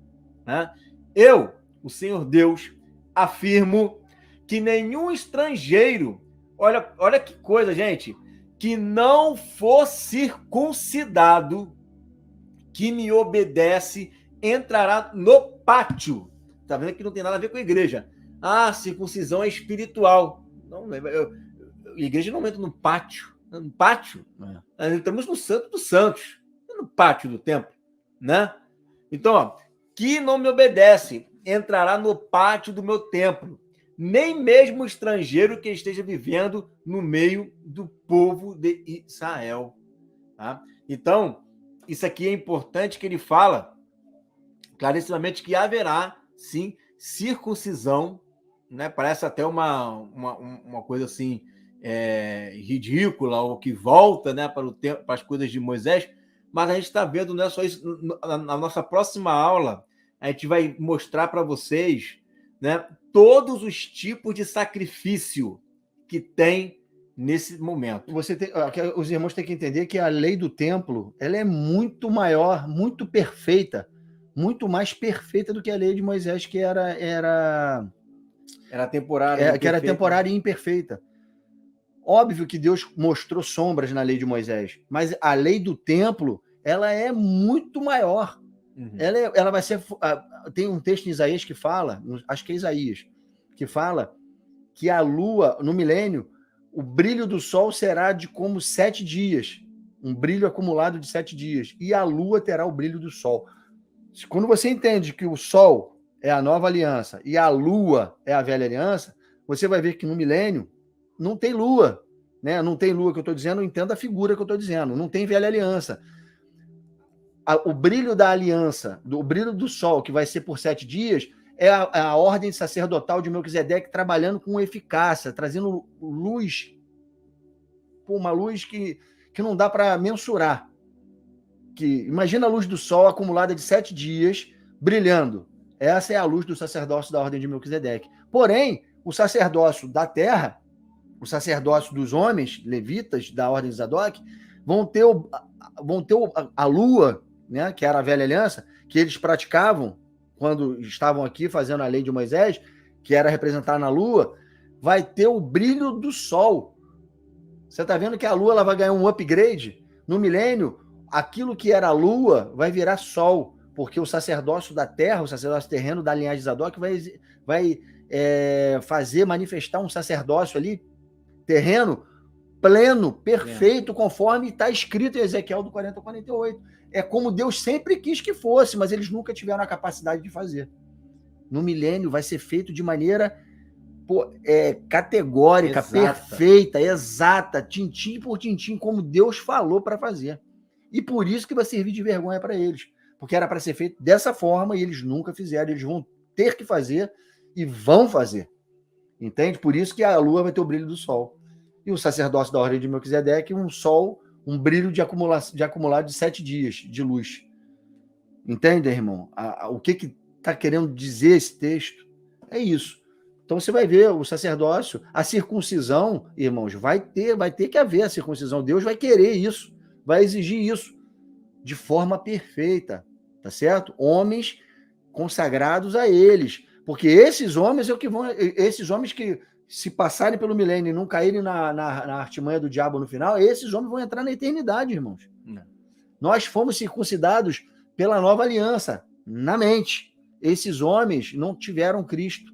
A: Né? Eu, o Senhor Deus, afirmo que nenhum estrangeiro, olha que coisa, gente, que não for circuncidado, que me obedece, entrará no pátio. Tá vendo que não tem nada a ver com a igreja. Ah, circuncisão é espiritual. Não, a igreja não entra no pátio. No pátio? Nós entramos no Santo dos Santos. No pátio do templo. Né? Então, ó, que não me obedece, entrará no pátio do meu templo. Nem mesmo o estrangeiro que esteja vivendo no meio do povo de Israel. Tá? Então, isso aqui é importante, que ele fala clarissimamente que haverá, sim, circuncisão, né? Parece até uma coisa assim ridícula, ou que volta, né, para as coisas de Moisés, mas a gente está vendo, não é só isso. Na nossa próxima aula, a gente vai mostrar para vocês, né, todos os tipos de sacrifício que tem nesse momento.
B: Os irmãos têm que entender que a lei do templo, ela é muito maior, muito perfeita, muito mais perfeita do que a lei de Moisés, que era
A: temporária,
B: que era temporária e imperfeita. Óbvio que Deus mostrou sombras na lei de Moisés, mas a lei do templo, ela é muito maior. Uhum. Ela vai ser... Tem um texto em Isaías que fala, acho que é Isaías, que fala que a lua, no milênio, o brilho do sol será de como 7 dias, um brilho acumulado de 7 dias, e a lua terá o brilho do sol. Quando você entende que o sol é a nova aliança e a lua é a velha aliança, você vai ver que no milênio não tem lua, né? Não tem lua que eu estou dizendo, entenda a figura que eu estou dizendo, não tem velha aliança. O brilho da aliança, o brilho do sol, que vai ser por 7 dias, é a ordem sacerdotal de Melquisedeque trabalhando com eficácia, trazendo luz, uma luz que não dá para mensurar. Imagina a luz do sol acumulada de 7 dias, brilhando. Essa é a luz do sacerdócio da ordem de Melquisedeque. Porém, o sacerdócio da terra, o sacerdócio dos homens, levitas, da ordem de Zadok, vão ter a lua, né, que era a velha aliança, que eles praticavam quando estavam aqui fazendo a lei de Moisés, que era representada na lua, vai ter o brilho do sol. Você está vendo que a lua ela vai ganhar um upgrade? No milênio, aquilo que era a lua vai virar sol, porque o sacerdócio da terra, o sacerdócio terreno da linhagem de Zadok vai fazer manifestar um sacerdócio ali, terreno, pleno, perfeito, conforme está escrito em Ezequiel do 40 ao 48. É como Deus sempre quis que fosse, mas eles nunca tiveram a capacidade de fazer. No milênio vai ser feito de maneira categórica, perfeita, exata, tintim por tintim, como Deus falou para fazer. E por isso que vai servir de vergonha para eles, porque era para ser feito dessa forma e eles nunca fizeram. Eles vão ter que fazer e vão fazer. Entende? Por isso que a lua vai ter o brilho do sol. E o sacerdócio da ordem de Melquisedeque, um sol, um brilho de acumulado de 7 dias de luz. Entende, irmão? O que está querendo dizer esse texto? É isso. Então você vai ver o sacerdócio, a circuncisão, irmãos, vai ter que haver a circuncisão. Deus vai querer isso, vai exigir isso de forma perfeita, tá certo? Homens consagrados a eles, porque esses homens que se passarem pelo milênio e não caírem na artimanha do diabo no final, esses homens vão entrar na eternidade, irmãos. Não. Nós fomos circuncidados pela nova aliança, na mente. Esses homens não tiveram Cristo,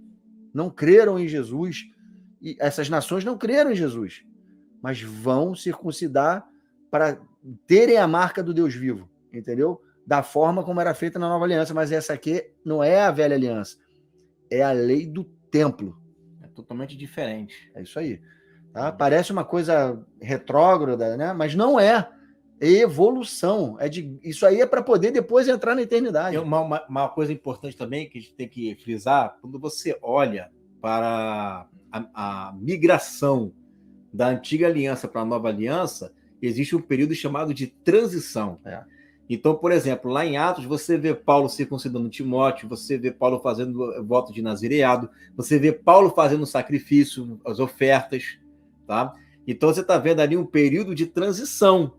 B: não creram em Jesus, e essas nações não creram em Jesus, mas vão circuncidar para terem a marca do Deus vivo, entendeu? Da forma como era feita na nova aliança, mas essa aqui não é a velha aliança, é a lei do templo.
A: Totalmente diferente.
B: É isso aí. Tá? Parece uma coisa retrógrada, né? Mas não é. É evolução. Isso aí é para poder depois entrar na eternidade.
A: Uma coisa importante também que a gente tem que frisar, quando você olha para a migração da antiga aliança para a nova aliança, existe um período chamado de transição. Então, por exemplo, lá em Atos, você vê Paulo circuncidando Timóteo, você vê Paulo fazendo voto de nazireado, você vê Paulo fazendo sacrifício, as ofertas, tá? Então, você está vendo ali um período de transição,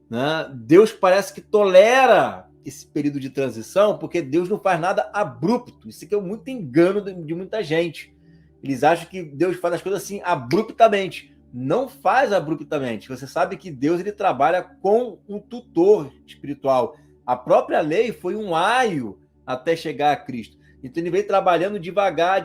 A: né? Deus parece que tolera esse período de transição, porque Deus não faz nada abrupto. Isso aqui é muito engano de muita gente. Eles acham que Deus faz as coisas assim abruptamente. Não faz abruptamente. Você sabe que Deus ele trabalha com um tutor espiritual. A própria lei foi um aio até chegar a Cristo. Então ele veio trabalhando devagar,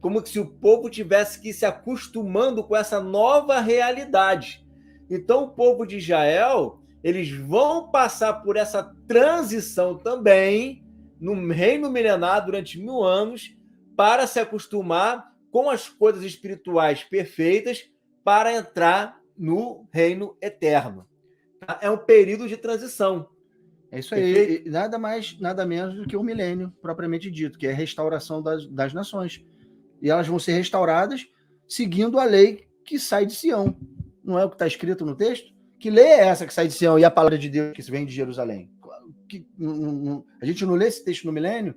A: como se o povo tivesse que ir se acostumando com essa nova realidade. Então o povo de Israel, eles vão passar por essa transição também no reino milenar durante 1000 anos para se acostumar com as coisas espirituais perfeitas para entrar no reino eterno. É um período de transição.
B: É isso aí. E nada mais, nada menos do que o milênio, propriamente dito, que é a restauração das nações. E elas vão ser restauradas seguindo a lei que sai de Sião. Não é o que está escrito no texto? Que lei é essa que sai de Sião e a palavra de Deus que vem de Jerusalém? A gente não lê esse texto no milênio?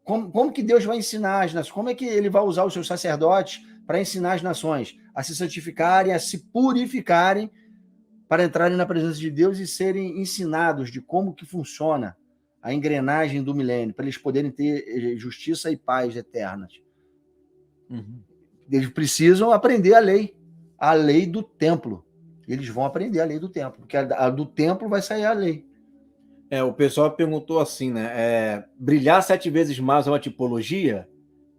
B: Como que Deus vai ensinar as nações? Como é que ele vai usar os seus sacerdotes para ensinar as nações a se santificarem, a se purificarem, para entrarem na presença de Deus e serem ensinados de como que funciona a engrenagem do milênio, para eles poderem ter justiça e paz eternas?
A: Uhum.
B: Eles precisam aprender a lei do templo. Eles vão aprender a lei do templo, porque a do templo vai sair a lei.
A: O pessoal perguntou assim, né? Brilhar 7 vezes mais é uma tipologia?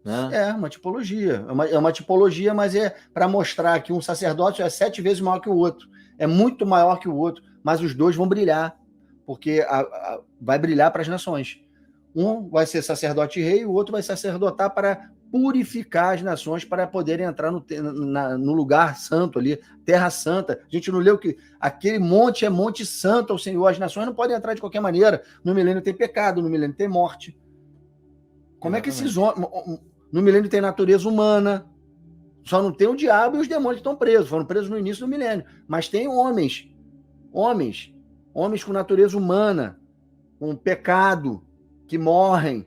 A: Né?
B: É uma tipologia. É uma tipologia, mas é para mostrar que um sacerdote é 7 vezes maior que o outro. É muito maior que o outro, mas os dois vão brilhar, porque vai brilhar para as nações. Um vai ser sacerdote e rei, o outro vai sacerdotar para purificar as nações, para poderem entrar no lugar santo ali, terra santa. A gente não leu que aquele monte é monte santo ao Senhor. As nações não podem entrar de qualquer maneira. No milênio tem pecado, no milênio tem morte. Como é que esses homens... No milênio tem natureza humana, só não tem o diabo e os demônios que estão presos. Foram presos no início do milênio. Mas tem homens com natureza humana, com pecado, que morrem,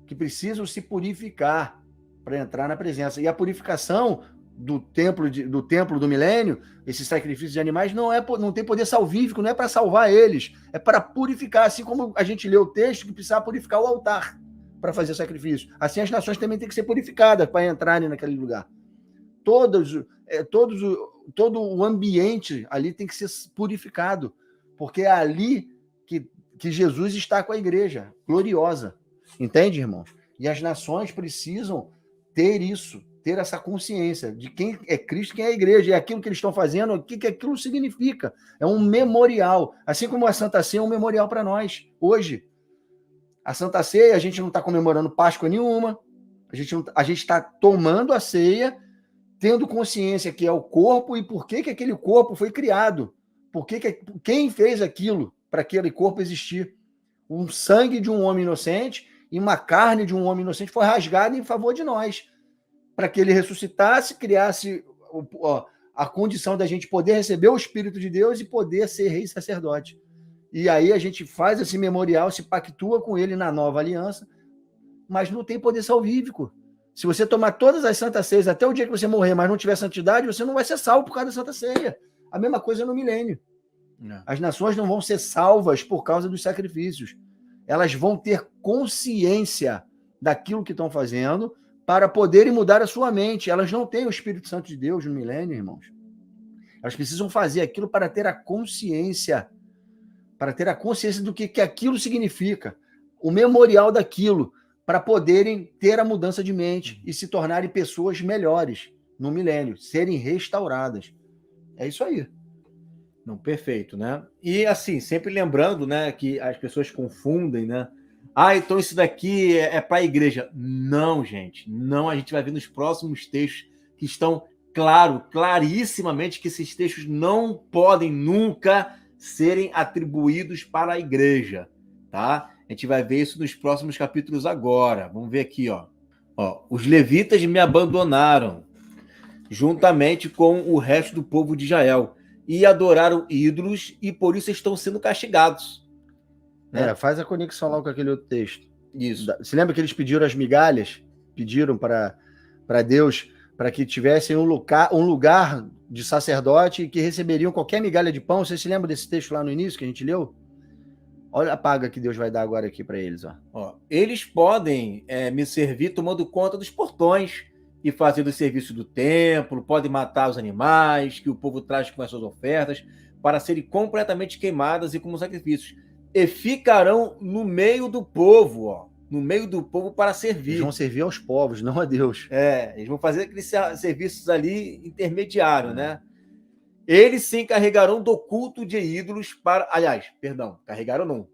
B: que precisam se purificar para entrar na presença. E a purificação do templo do milênio, esse sacrifício de animais, não tem poder salvífico, não é para salvar eles, é para purificar, assim como a gente lê o texto que precisava purificar o altar para fazer sacrifício. Assim as nações também têm que ser purificadas para entrarem naquele lugar. Todo o ambiente ali tem que ser purificado, porque é ali que Jesus está com a igreja gloriosa. Entende, irmãos? E as nações precisam ter isso, ter essa consciência de quem é Cristo, quem é a igreja, e aquilo que eles estão fazendo, o que aquilo significa. É um memorial. Assim como a Santa Ceia é um memorial para nós, hoje. A Santa Ceia, a gente não está comemorando Páscoa nenhuma, a gente está tomando a ceia, tendo consciência que é o corpo e por que aquele corpo foi criado. Quem fez aquilo para aquele corpo existir? Um sangue de um homem inocente e uma carne de um homem inocente foi rasgada em favor de nós, para que ele ressuscitasse, criasse a condição da gente poder receber o Espírito de Deus e poder ser rei e sacerdote. E aí a gente faz esse memorial, se pactua com ele na nova aliança, mas não tem poder salvífico. Se você tomar todas as santas ceias até o dia que você morrer, mas não tiver santidade, você não vai ser salvo por causa da Santa Ceia. A mesma coisa no milênio. Não. As nações não vão ser salvas por causa dos sacrifícios. Elas vão ter consciência daquilo que estão fazendo para poderem mudar a sua mente. Elas não têm o Espírito Santo de Deus no milênio, irmãos. Elas precisam fazer aquilo para ter a consciência, do que aquilo significa, o memorial daquilo, para poderem ter a mudança de mente e se tornarem pessoas melhores no milênio, serem restauradas. É isso aí.
A: Não, perfeito, né? E assim, sempre lembrando, né, que as pessoas confundem, né? Então isso daqui é para a igreja. Não, gente, não. A gente vai ver nos próximos textos que estão clarissimamente que esses textos não podem nunca serem atribuídos para a igreja, tá? A gente vai ver isso nos próximos capítulos agora. Vamos ver aqui, ó. Os levitas me abandonaram juntamente com o resto do povo de Israel e adoraram ídolos e por isso estão sendo castigados.
B: Né? Faz a conexão lá com aquele outro texto.
A: Isso.
B: Você lembra que eles pediram as migalhas? Pediram para Deus para que tivessem um lugar de sacerdote e que receberiam qualquer migalha de pão. Você se lembra desse texto lá no início que a gente leu? Olha a paga que Deus vai dar agora aqui para eles.
A: Eles podem me servir tomando conta dos portões e fazendo o serviço do templo, podem matar os animais que o povo traz com as suas ofertas para serem completamente queimadas e como sacrifícios. E ficarão no meio do povo, no meio do povo para servir.
B: Eles vão servir aos povos, não a Deus.
A: Eles vão fazer aqueles serviços ali intermediários, né? Eles se encarregarão do culto de ídolos para... carregaram não.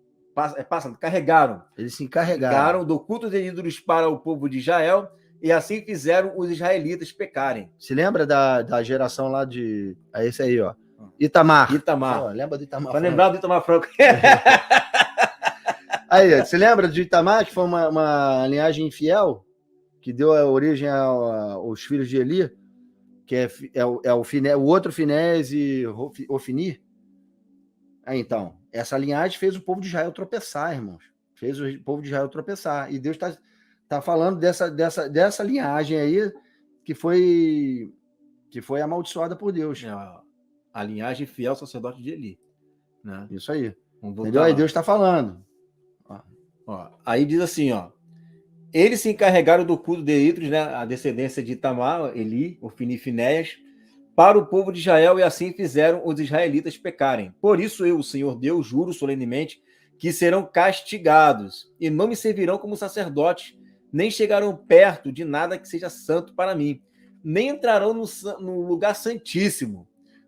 A: Carregaram.
B: Eles se encarregaram
A: do culto de ídolos para o povo de Israel e assim fizeram os israelitas pecarem.
B: Se lembra da geração lá de... É esse aí, ó. Itamar.
A: Itamar.
B: Pô, lembra do Itamar?
A: Pra lembrar do Itamar Franco.
B: Aí, você lembra do Itamar, que foi uma linhagem infiel, que deu a origem aos filhos de Eli, que o outro Finés e Ofni? Aí, então, essa linhagem fez o povo de Israel tropeçar, irmãos. Fez o povo de Israel tropeçar. E Deus tá falando dessa linhagem aí que foi amaldiçoada por Deus.
A: A linhagem fiel sacerdote de Eli. Né?
B: Isso aí. Entendeu? Aí Deus está falando.
A: Ó, aí diz assim, ó. Eles se encarregaram do culto de Itros, né, a descendência de Itamar, Eli, Ofni e Finéias, para o povo de Israel, e assim fizeram os israelitas pecarem. Por isso eu, o Senhor Deus, juro solenemente que serão castigados, e não me servirão como sacerdotes, nem chegarão perto de nada que seja santo para mim, nem entrarão no lugar santíssimo.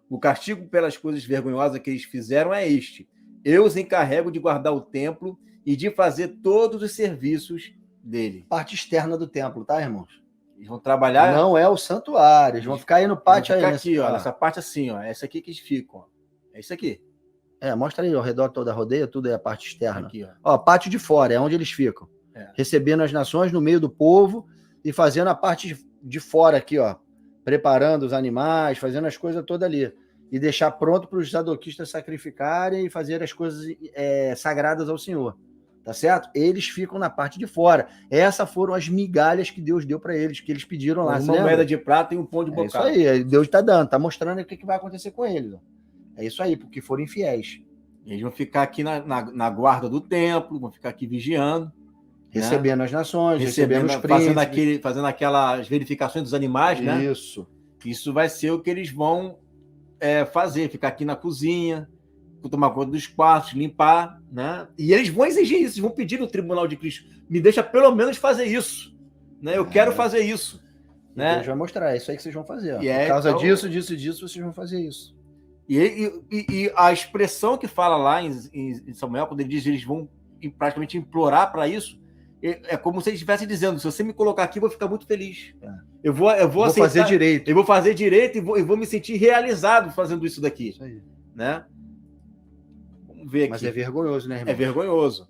A: O castigo pelas coisas vergonhosas que eles fizeram é este: eu os encarrego de guardar o templo e de fazer todos os serviços dele.
B: Parte externa do templo, tá, irmãos?
A: Eles vão trabalhar...
B: Não é o santuário, eles vão ficar aí no pátio.
A: Ficar aqui, ó, nessa parte assim, ó. Essa aqui que eles ficam, ó. É isso aqui.
B: Mostra aí ao redor toda a rodeia, tudo é a parte externa.
A: Aqui,
B: ó, pátio de fora, é onde eles ficam. Recebendo as nações no meio do povo e fazendo a parte de fora aqui, ó. Preparando os animais, fazendo as coisas todas ali. E deixar pronto para os sadoquistas sacrificarem e fazer as coisas sagradas ao Senhor. Tá certo? Eles ficam na parte de fora. Essas foram as migalhas que Deus deu para eles, que eles pediram lá.
A: Uma moeda de prata e um pão de bocado.
B: Isso aí, Deus está dando, está mostrando o que vai acontecer com eles. Ó. É isso aí, porque foram infiéis.
A: Eles vão ficar aqui na guarda do templo, vão ficar aqui vigiando.
B: Recebendo as nações, recebendo os príncipes.
A: Fazendo aquelas verificações dos animais, né?
B: Isso
A: vai ser o que eles vão fazer, ficar aqui na cozinha, tomar conta dos quartos, limpar, né? E eles vão exigir isso, eles vão pedir no tribunal de Cristo, me deixa pelo menos fazer isso, né? Eu quero fazer isso, né?
B: Deus vai mostrar, é isso aí que vocês vão fazer. Ó.
A: E
B: por causa disso, vocês vão fazer isso.
A: E a expressão que fala lá em Samuel, quando ele diz que eles vão praticamente implorar para isso, é como se eles estivessem dizendo: se você me colocar aqui, eu vou ficar muito feliz. Eu vou aceitar,
B: fazer direito.
A: Eu vou fazer direito e vou me sentir realizado fazendo isso daqui.
B: Isso aí.
A: Né? Vamos ver aqui.
B: Mas é vergonhoso, né, irmão?
A: É vergonhoso.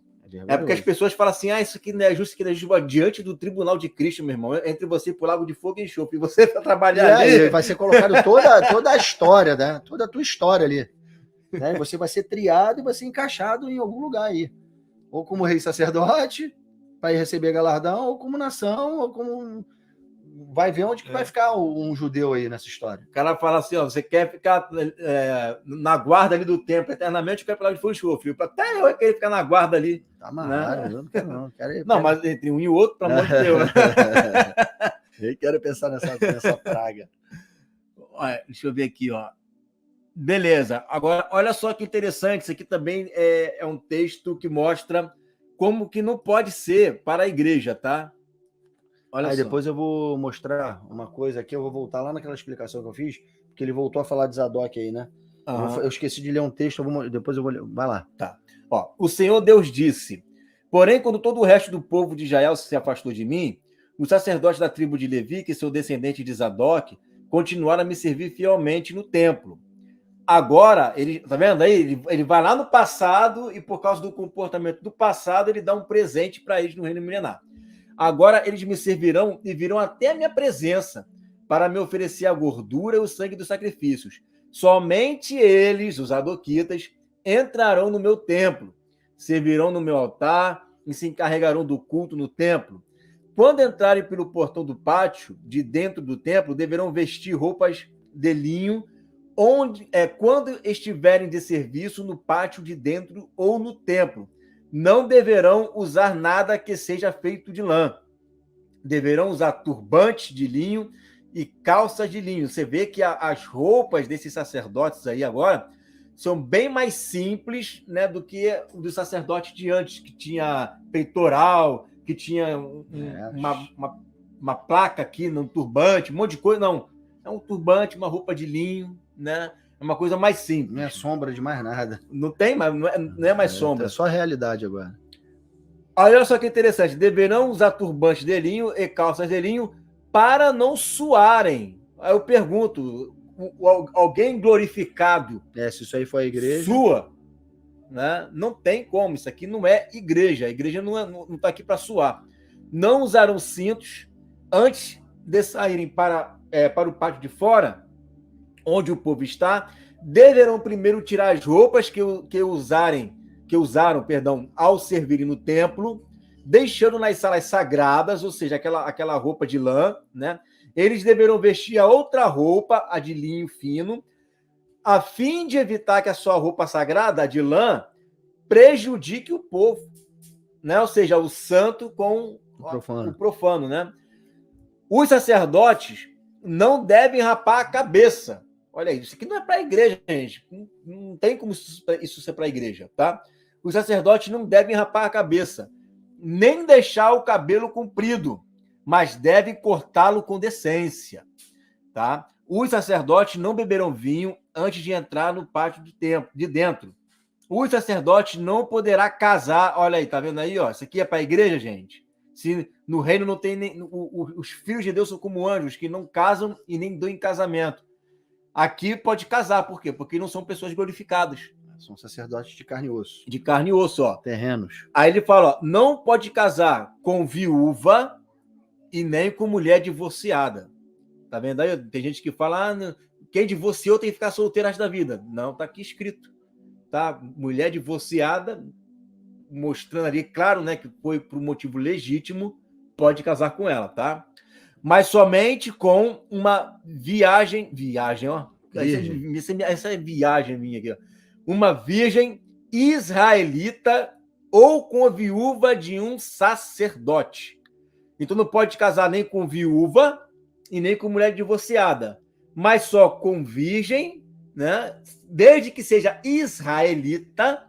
A: É porque as pessoas falam assim: isso aqui não é justo, que não é justo. Diante do tribunal de Cristo, meu irmão, entre você por lago de fogo e enxofre, e você vai trabalhar ali.
B: Vai ser colocado toda a história, né? Toda a tua história ali. Né? Você vai ser triado e vai ser encaixado em algum lugar aí. Ou como rei sacerdote, para receber galardão, ou como nação, ou como... Vai ver onde que vai ficar um judeu aí nessa história.
A: O cara fala assim: você quer ficar na guarda ali do templo eternamente, eu quero falar de fogo e enxofre. Até eu querer ficar na guarda ali.
B: Tá amarrado, eu não quero não.
A: Não, mas entre um e o outro, pelo amor de Deus.
B: Eu quero pensar nessa praga.
A: Olha, deixa eu ver aqui, ó. Beleza. Agora, olha só que interessante. Isso aqui também é um texto que mostra como que não pode ser para a igreja, tá? Olha só.
B: Depois eu vou mostrar uma coisa aqui, eu vou voltar lá naquela explicação que eu fiz, porque ele voltou a falar de Zadok aí, né? Eu esqueci de ler um texto, depois eu vou ler. Vai lá.
A: Tá. Ó, o Senhor Deus disse: porém, quando todo o resto do povo de Israel se afastou de mim, os sacerdotes da tribo de Levi, que são descendentes de Zadok, continuaram a me servir fielmente no templo. Agora, tá vendo aí? Ele vai lá no passado e, por causa do comportamento do passado, ele dá um presente para eles no reino milenar. Agora eles me servirão e virão até a minha presença para me oferecer a gordura e o sangue dos sacrifícios. Somente eles, os Zadoquitas, entrarão no meu templo, servirão no meu altar e se encarregarão do culto no templo. Quando entrarem pelo portão do pátio, de dentro do templo, deverão vestir roupas de linho, quando estiverem de serviço no pátio de dentro ou no templo. Não deverão usar nada que seja feito de lã. Deverão usar turbantes de linho e calças de linho. Você vê que as roupas desses sacerdotes aí agora são bem mais simples, né, do que dos sacerdotes de antes, que tinha peitoral, que tinha uma placa aqui no turbante, um monte de coisa. Não, é um turbante, uma roupa de linho, né? É uma coisa mais simples.
B: Não é sombra de mais nada.
A: Não tem, mas não é mais sombra.
B: É só realidade agora.
A: Olha só que interessante. Deverão usar turbantes de linho e calças de linho para não suarem. Aí eu pergunto, alguém glorificado.
B: Se isso aí for a igreja.
A: Sua, né? Não tem como. Isso aqui não é igreja. A igreja não está aqui para suar. Não usarão cintos antes de saírem para o pátio de fora, onde o povo está. Deverão primeiro tirar as roupas que usaram, ao servirem no templo, deixando nas salas sagradas, ou seja, aquela roupa de lã, né? Eles deverão vestir a outra roupa, a de linho fino, a fim de evitar que a sua roupa sagrada, a de lã, prejudique o povo, né? Ou seja, o santo com o profano, né? Os sacerdotes não devem rapar a cabeça. Olha isso aqui não é para a igreja, gente. Não tem como isso ser para a igreja, tá? Os sacerdotes não devem rapar a cabeça, nem deixar o cabelo comprido, mas devem cortá-lo com decência, tá? Os sacerdotes não beberão vinho antes de entrar no pátio de dentro. Os sacerdotes não poderá casar. Olha aí, tá vendo aí? Ó, isso aqui é para a igreja, gente. Se no reino não tem nem... Os filhos de Deus são como anjos, que não casam e nem dão em casamento. Aqui pode casar, por quê? Porque não são pessoas glorificadas.
B: São sacerdotes de carne e osso.
A: De carne e osso, ó.
B: Terrenos.
A: Aí ele fala, ó, não pode casar com viúva e nem com mulher divorciada. Tá vendo aí? Tem gente que fala, quem divorciou tem que ficar solteiro resto da vida. Não, tá aqui escrito. Tá? Mulher divorciada, mostrando ali, claro, né, que foi por um motivo legítimo, pode casar com ela, tá? Mas somente com uma viagem, ó. Essa é viagem minha aqui, ó. Uma virgem israelita ou com a viúva de um sacerdote. Então não pode casar nem com viúva e nem com mulher divorciada, mas só com virgem, né? Desde que seja israelita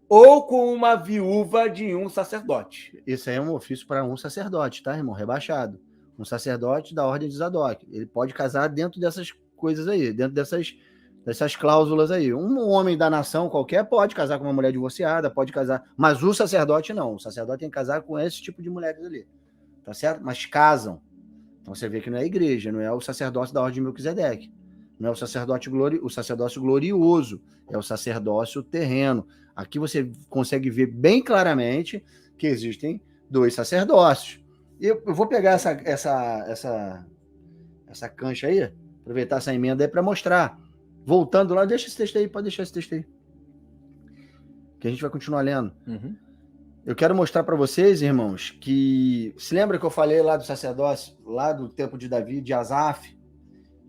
A: ou com uma viúva de um sacerdote.
B: Isso aí é um ofício para um sacerdote, tá, irmão? Rebaixado. Um sacerdote da ordem de Zadok. Ele pode casar dentro dessas coisas aí, dentro dessas cláusulas aí. Um homem da nação qualquer pode casar com uma mulher divorciada, pode casar, mas o sacerdote não. O sacerdote tem que casar com esse tipo de mulheres ali, tá certo? Mas casam. Então você vê que não é a igreja, não é o sacerdócio da ordem de Melquisedeque, não é o sacerdócio glorioso, é o sacerdócio terreno. Aqui você consegue ver bem claramente que existem dois sacerdócios. Eu vou pegar essa cancha aí, aproveitar essa emenda aí para mostrar. Voltando lá, deixa esse texto aí, pode deixar esse texto aí, que a gente vai continuar lendo.
A: Uhum.
B: Eu quero mostrar para vocês, irmãos, que... Se lembra que eu falei lá do sacerdócio, lá do tempo de Davi, de Asaf,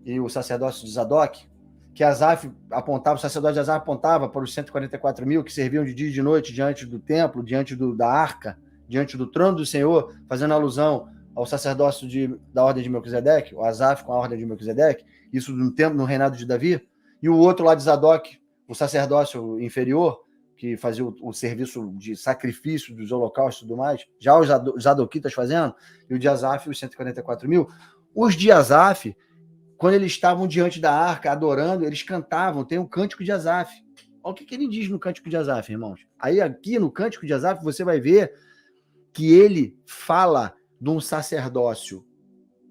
B: e o sacerdócio de Zadok, que o sacerdote de Asaf apontava para os 144 mil que serviam de dia e de noite diante do templo, diante da arca, diante do trono do Senhor, fazendo alusão ao sacerdócio da ordem de Melquisedeque, o Asaf com a ordem de Melquisedeque, isso no reinado de Davi, e o outro lá de Zadok, o sacerdócio inferior, que fazia o serviço de sacrifício dos holocaustos e tudo mais, já os Zadoquitas fazendo, e o de Asaf, os 144 mil. Os de Asaf, quando eles estavam diante da arca, adorando, eles cantavam, tem um cântico de Asaf. Olha o que ele diz no cântico de Asaf, irmãos. Aí aqui no cântico de Asaf, você vai ver que ele fala de um sacerdócio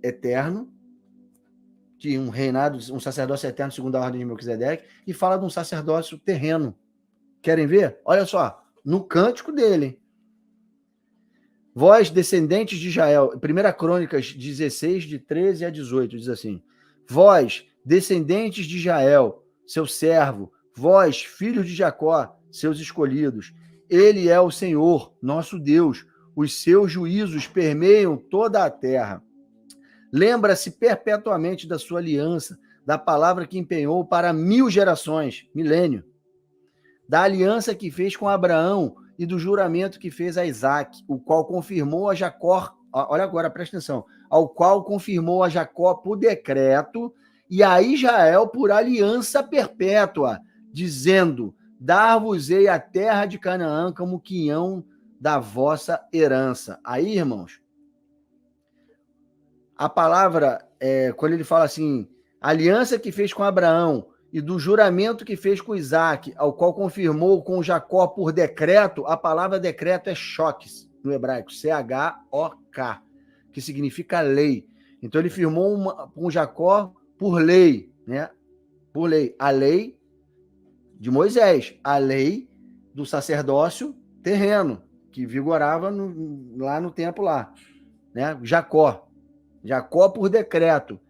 B: eterno, de um reinado, um sacerdócio eterno segundo a ordem de Melquisedeque, e fala de um sacerdócio terreno. Querem ver? Olha só, no cântico dele. Vós, descendentes de Israel, 1 Crônicas 16, de 13 a 18, diz assim: Vós, descendentes de Israel, seu servo, vós, filhos de Jacó, seus escolhidos, ele é o Senhor, nosso Deus, os seus juízos permeiam toda a terra. Lembra-se perpetuamente da sua aliança, da palavra que empenhou para 1000 gerações, milênio, da aliança que fez com Abraão e do juramento que fez a Isaac, o qual confirmou a Jacó, olha agora, presta atenção, ao qual confirmou a Jacó por decreto e a Israel por aliança perpétua, dizendo, dar-vos-ei a terra de Canaã como quinhão da vossa herança. Aí, irmãos, a palavra, quando ele fala assim, aliança que fez com Abraão e do juramento que fez com Isaac, ao qual confirmou com Jacó por decreto, a palavra decreto é choques, no hebraico, C-H-O-K, que significa lei. Então ele firmou com Jacó por lei, né? Por lei. A lei de Moisés, a lei do sacerdócio terreno, que vigorava lá no templo lá, né? Jacó por decreto,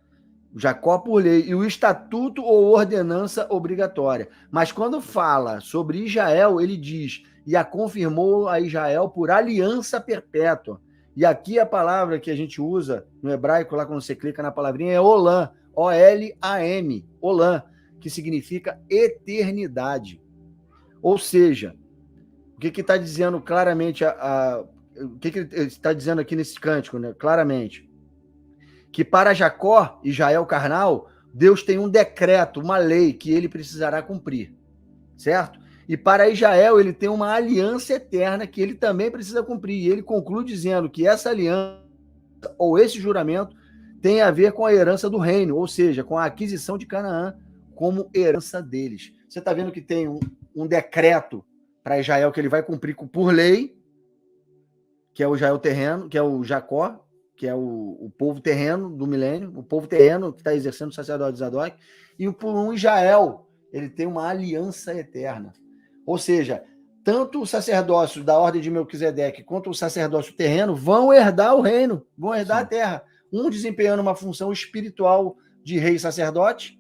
B: Jacó por lei, e o estatuto ou ordenança obrigatória. Mas quando fala sobre Israel, ele diz, e a confirmou a Israel por aliança perpétua. E aqui a palavra que a gente usa no hebraico, lá quando você clica na palavrinha, é olam, O-L-A-M, olam, que significa eternidade. Ou seja, o que está dizendo claramente, o que ele está dizendo aqui nesse cântico, né? Claramente, que para Jacó, Israel carnal, Deus tem um decreto, uma lei que ele precisará cumprir, certo? E para Israel, ele tem uma aliança eterna que ele também precisa cumprir. E ele conclui dizendo que essa aliança, ou esse juramento, tem a ver com a herança do reino, ou seja, com a aquisição de Canaã como herança deles. Você está vendo que tem um decreto para Israel que ele vai cumprir por lei, que é o Israel terreno, que é o Jacó, que é o povo terreno do milênio, o povo terreno que está exercendo o sacerdócio de Zadok, e por um Israel, ele tem uma aliança eterna. Ou seja, tanto o sacerdócio da ordem de Melquisedeque quanto o sacerdócio terreno vão herdar o reino, vão herdar a terra. Um desempenhando uma função espiritual de rei sacerdote,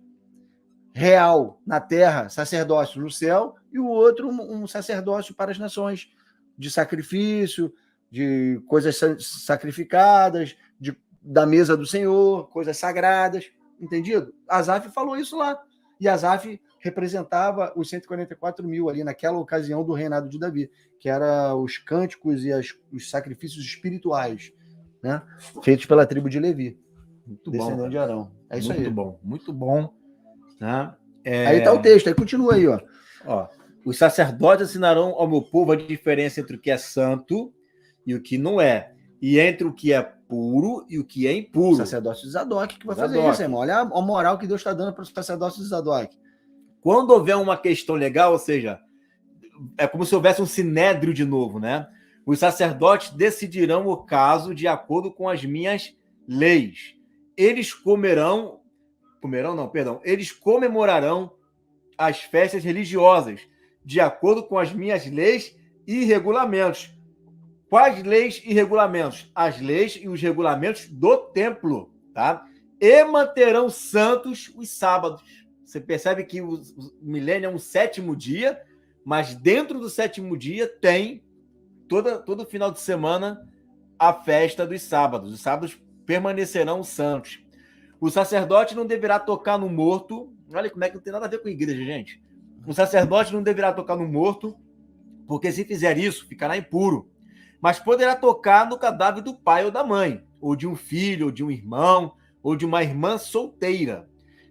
B: real na terra, sacerdócio no céu, e o outro um sacerdócio para as nações, de sacrifício, de coisas sacrificadas, da mesa do Senhor, coisas sagradas, entendido? Asaf falou isso lá. E Asaf representava os 144 mil ali naquela ocasião do reinado de Davi, que eram os cânticos e os sacrifícios espirituais, né? Feitos pela tribo de Levi,
A: muito
B: descendente
A: bom,
B: de Arão. É isso aí.
A: Muito bom. Né?
B: Aí está o texto, aí continua aí, ó.
A: Os sacerdotes ensinarão ao meu povo a diferença entre o que é santo e o que não é, e entre o que é puro e o que é impuro.
B: O sacerdócio de Zadok que vai fazer isso, irmão. Olha a moral que Deus está dando para o sacerdócio de Zadok.
A: Quando houver uma questão legal, ou seja, é como se houvesse um sinédrio de novo, né? Os sacerdotes decidirão o caso de acordo com as minhas leis. Eles eles comemorarão as festas religiosas de acordo com as minhas leis e regulamentos. Quais leis e regulamentos? As leis e os regulamentos do templo, tá? E manterão santos os sábados. Você percebe que o milênio é um sétimo dia, mas dentro do sétimo dia tem todo final de semana a festa dos sábados. Os sábados permanecerão santos. O sacerdote não deverá tocar no morto. Olha como é que não tem nada a ver com a igreja, gente. O sacerdote não deverá tocar no morto, porque se fizer isso, ficará impuro. Mas poderá tocar no cadáver do pai ou da mãe, ou de um filho, ou de um irmão, ou de uma irmã solteira.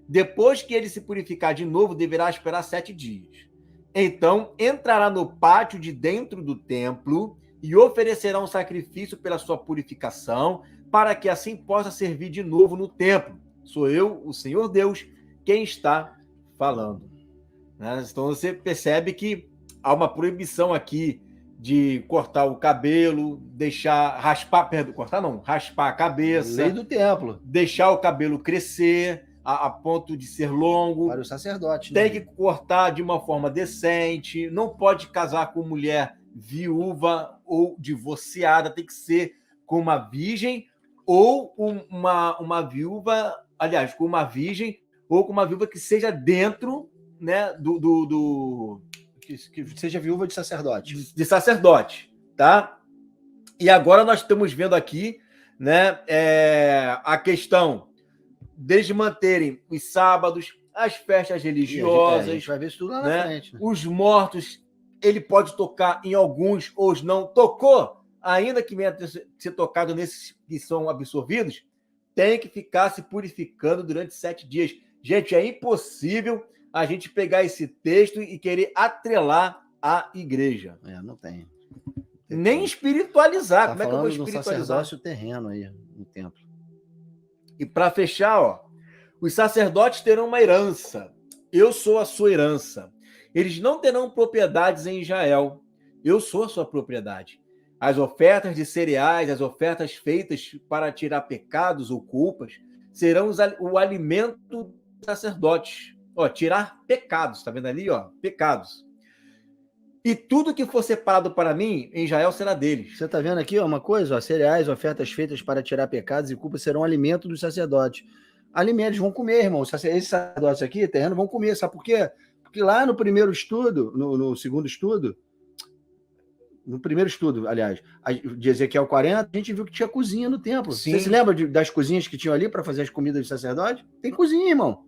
A: Depois que ele se purificar de novo, deverá esperar 7 dias. Então, entrará no pátio de dentro do templo e oferecerá um sacrifício pela sua purificação, para que assim possa servir de novo no templo. Sou eu, o Senhor Deus, quem está falando. Então, você percebe que há uma proibição aqui de cortar o cabelo, raspar a cabeça.
B: Lei do templo.
A: Deixar o cabelo crescer a ponto de ser longo.
B: Para o sacerdote.
A: Tem que cortar de uma forma decente, não pode casar com mulher viúva ou divorciada, tem que ser com uma virgem ou uma viúva, aliás, com uma virgem ou com uma viúva que seja dentro, né,
B: que seja viúva de sacerdote.
A: De sacerdote, tá? E agora nós estamos vendo aqui, né, a questão deles manterem os sábados, as festas religiosas. A
B: gente vai ver isso tudo lá na frente. Né?
A: Os mortos, ele pode tocar em alguns ou não. Tocou, ainda que venha a ser tocado nesses que são absorvidos, tem que ficar se purificando durante 7 dias. Gente, é impossível a gente pegar esse texto e querer atrelar a igreja.
B: Não tem.
A: Nem espiritualizar.
B: Tá. Como é que eu vou espiritualizar? Sacerdócio terreno aí no templo.
A: E para fechar, os sacerdotes terão uma herança. Eu sou a sua herança. Eles não terão propriedades em Israel. Eu sou a sua propriedade. As ofertas de cereais, as ofertas feitas para tirar pecados ou culpas, serão o alimento dos sacerdotes. Ó, tirar pecados, tá vendo ali, ó? Pecados. E tudo que for separado para mim, em Israel será deles.
B: Você está vendo aqui ó, uma coisa? Ó, cereais, ofertas feitas para tirar pecados e culpas serão alimento dos sacerdotes. Alimentos vão comer, irmão. Esses sacerdotes aqui, terreno, vão comer. Sabe por quê? Porque lá no primeiro estudo, no segundo estudo, no primeiro estudo, aliás, de Ezequiel 40, a gente viu que tinha cozinha no templo.
A: Sim.
B: Você se lembra das cozinhas que tinham ali para fazer as comidas dos sacerdotes? Tem cozinha, irmão.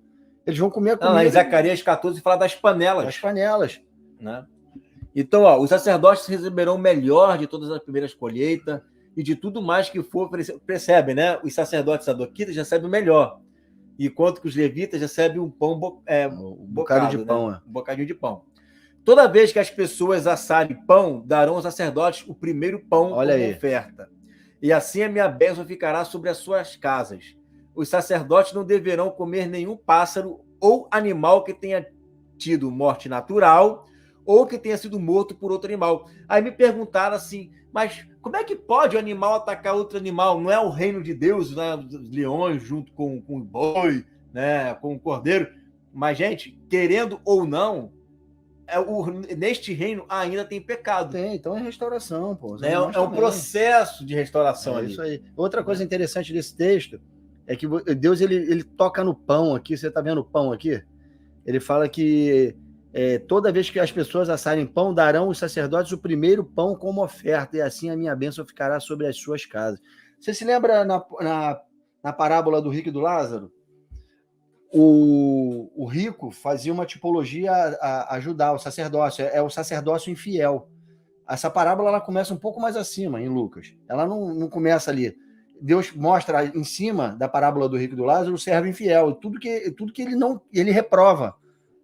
B: Eles vão comer a comida.
A: Em Zacarias 14 fala das panelas.
B: Das panelas.
A: Né? Então, ó, os sacerdotes receberão o melhor de todas as primeiras colheitas e de tudo mais que for. Percebe, né? Os sacerdotes sadoquitas recebem o melhor, enquanto que os levitas recebem um pão,
B: um bocado de pão.
A: Né? Um bocadinho de pão. Toda vez que as pessoas assarem pão, darão aos sacerdotes o primeiro pão como oferta. E assim a minha bênção ficará sobre as suas casas. Os sacerdotes não deverão comer nenhum pássaro ou animal que tenha tido morte natural ou que tenha sido morto por outro animal. Aí me perguntaram assim, mas como é que pode o animal atacar outro animal? Não é o reino de Deus, né? Os leões junto com o boi, né? Com o cordeiro. Mas, gente, querendo ou não, neste reino ainda tem pecado.
B: Tem, então é restauração, pô.
A: É um processo de restauração ali.
B: Isso aí. Outra coisa interessante desse texto é que Deus ele toca no pão aqui. Você está vendo o pão aqui? Ele fala que toda vez que as pessoas assarem pão, darão os sacerdotes o primeiro pão como oferta, e assim a minha bênção ficará sobre as suas casas. Você se lembra na parábola do rico e do Lázaro? O rico fazia uma tipologia a ajudar o sacerdócio, é o sacerdócio infiel. Essa parábola ela começa um pouco mais acima, em Lucas. Ela não começa ali. Deus mostra em cima da parábola do rico e do Lázaro o servo infiel, tudo que ele reprova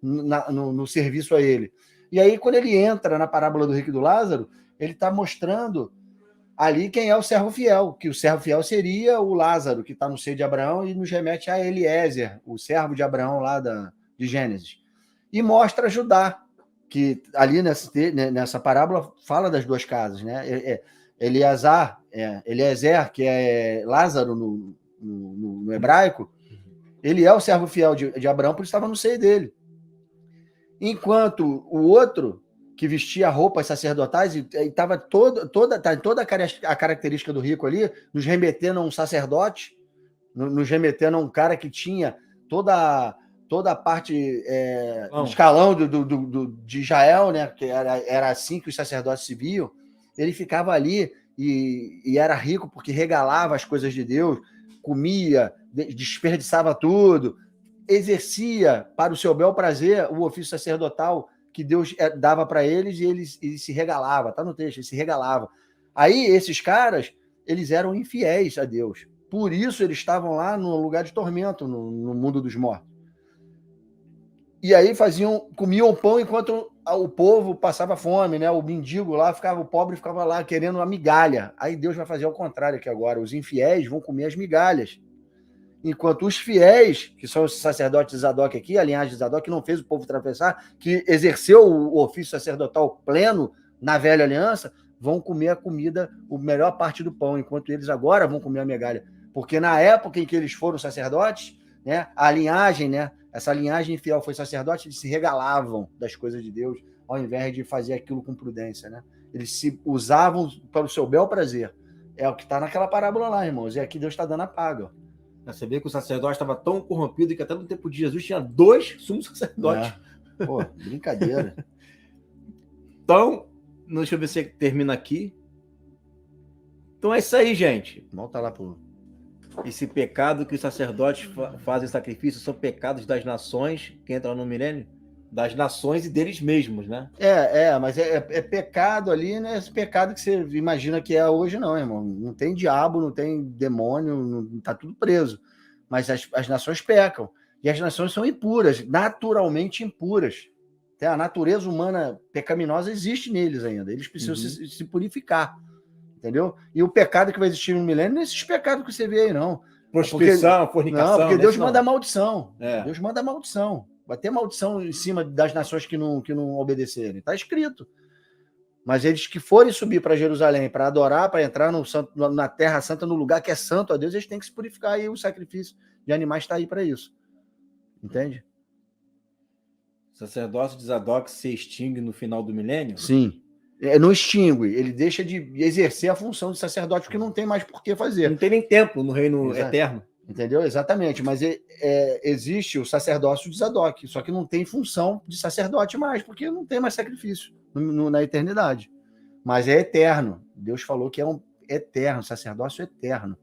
B: no serviço a ele. E aí, quando ele entra na parábola do rico e do Lázaro, ele está mostrando ali quem é o servo fiel, que o servo fiel seria o Lázaro, que está no seio de Abraão, e nos remete a Eliezer, o servo de Abraão lá de Gênesis. E mostra Judá, que ali nessa parábola fala das duas casas, né? Eliezer, que é Lázaro no hebraico, ele é o servo fiel de Abraão, por isso estava no seio dele. Enquanto o outro, que vestia roupas sacerdotais, e estava toda a característica do rico ali, nos remetendo a um sacerdote, nos remetendo a um cara que tinha toda a parte do escalão de Israel, né? Que era assim que os sacerdotes se viam. Ele ficava ali e era rico porque regalava as coisas de Deus, comia, desperdiçava tudo, exercia para o seu bel prazer o ofício sacerdotal que Deus dava para eles, e ele se regalava, tá no texto, ele se regalava. Aí esses caras, eles eram infiéis a Deus, por isso eles estavam lá no lugar de tormento, no mundo dos mortos. E aí comiam pão enquanto o povo passava fome, né? O mendigo lá o pobre ficava lá querendo uma migalha. Aí Deus vai fazer ao contrário aqui agora, os infiéis vão comer as migalhas. Enquanto os fiéis, que são os sacerdotes de Zadok aqui, a linhagem de Zadok, que não fez o povo atravessar, que exerceu o ofício sacerdotal pleno na velha aliança, vão comer a comida, a melhor parte do pão, enquanto eles agora vão comer a migalha. Porque na época em que eles foram sacerdotes, né, a linhagem, né, essa linhagem fiel foi sacerdote, eles se regalavam das coisas de Deus, ao invés de fazer aquilo com prudência, né? Eles se usavam para o seu bel prazer. É o que está naquela parábola lá, irmãos. E aqui Deus está dando a paga.
A: Você vê que o sacerdote estava tão corrompido que até no tempo de Jesus tinha 2 sumos sacerdotes.
B: Pô, brincadeira.
A: Então, deixa eu ver se termina aqui. Então é isso aí, gente.
B: Volta lá pro...
A: Esse pecado que os sacerdotes fazem sacrifício são pecados das nações, que entram no milênio, das nações e deles mesmos, né?
B: Mas é pecado ali, né? Esse pecado que você imagina que é hoje, não, irmão. Não tem diabo, não tem demônio, não tá tudo preso. Mas as nações pecam. E as nações são impuras, naturalmente impuras. A natureza humana pecaminosa existe neles ainda. Eles precisam se purificar. Entendeu? E o pecado que vai existir no milênio não é esses pecados que você vê aí, não.
A: Prostituição, fornicação.
B: Não, porque Deus manda maldição.
A: É.
B: Deus manda maldição. Vai ter maldição em cima das nações que não obedecerem. Está escrito. Mas eles que forem subir para Jerusalém para adorar, para entrar na Terra Santa, no lugar que é santo a Deus, eles têm que se purificar. E o sacrifício de animais está aí para isso. Entende?
A: sacerdócio de Zadok se extingue no final do milênio?
B: Sim. Não extingue, ele deixa de exercer a função de sacerdote, porque não tem mais por que fazer.
A: Não tem nem templo no reino
B: Exato.
A: eterno.
B: Entendeu? Exatamente. Mas existe o sacerdócio de Zadok, só que não tem função de sacerdote mais, porque não tem mais sacrifício na eternidade. Mas é eterno. Deus falou que é um eterno, sacerdócio eterno.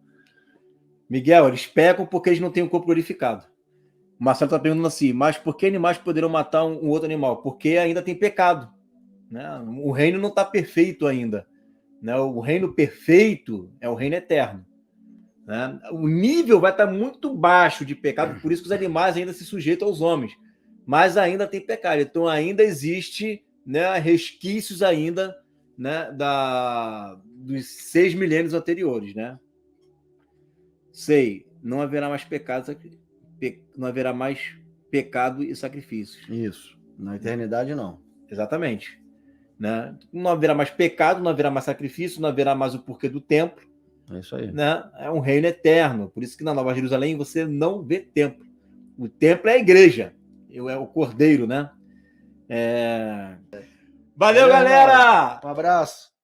A: Miguel, eles pecam porque eles não têm o corpo glorificado. O Marcelo está perguntando assim, mas por que animais poderão matar um outro animal? Porque ainda tem pecado. Né? O reino não está perfeito ainda. Né? O reino perfeito é o reino eterno. Né? O nível vai estar muito baixo de pecado, por isso que os animais ainda se sujeitam aos homens. Mas ainda tem pecado. Então ainda existe, né, resquícios ainda, né, dos 6 milênios anteriores. Né? Não haverá mais pecado, não haverá mais pecado e sacrifícios.
B: Isso. Na eternidade, não.
A: Exatamente. Né? Não haverá mais pecado, não haverá mais sacrifício, não haverá mais o porquê do templo.
B: É isso aí.
A: Né? É um reino eterno. Por isso que na Nova Jerusalém você não vê templo. O templo é a igreja. É o cordeiro, né? Valeu, galera!
B: Um abraço.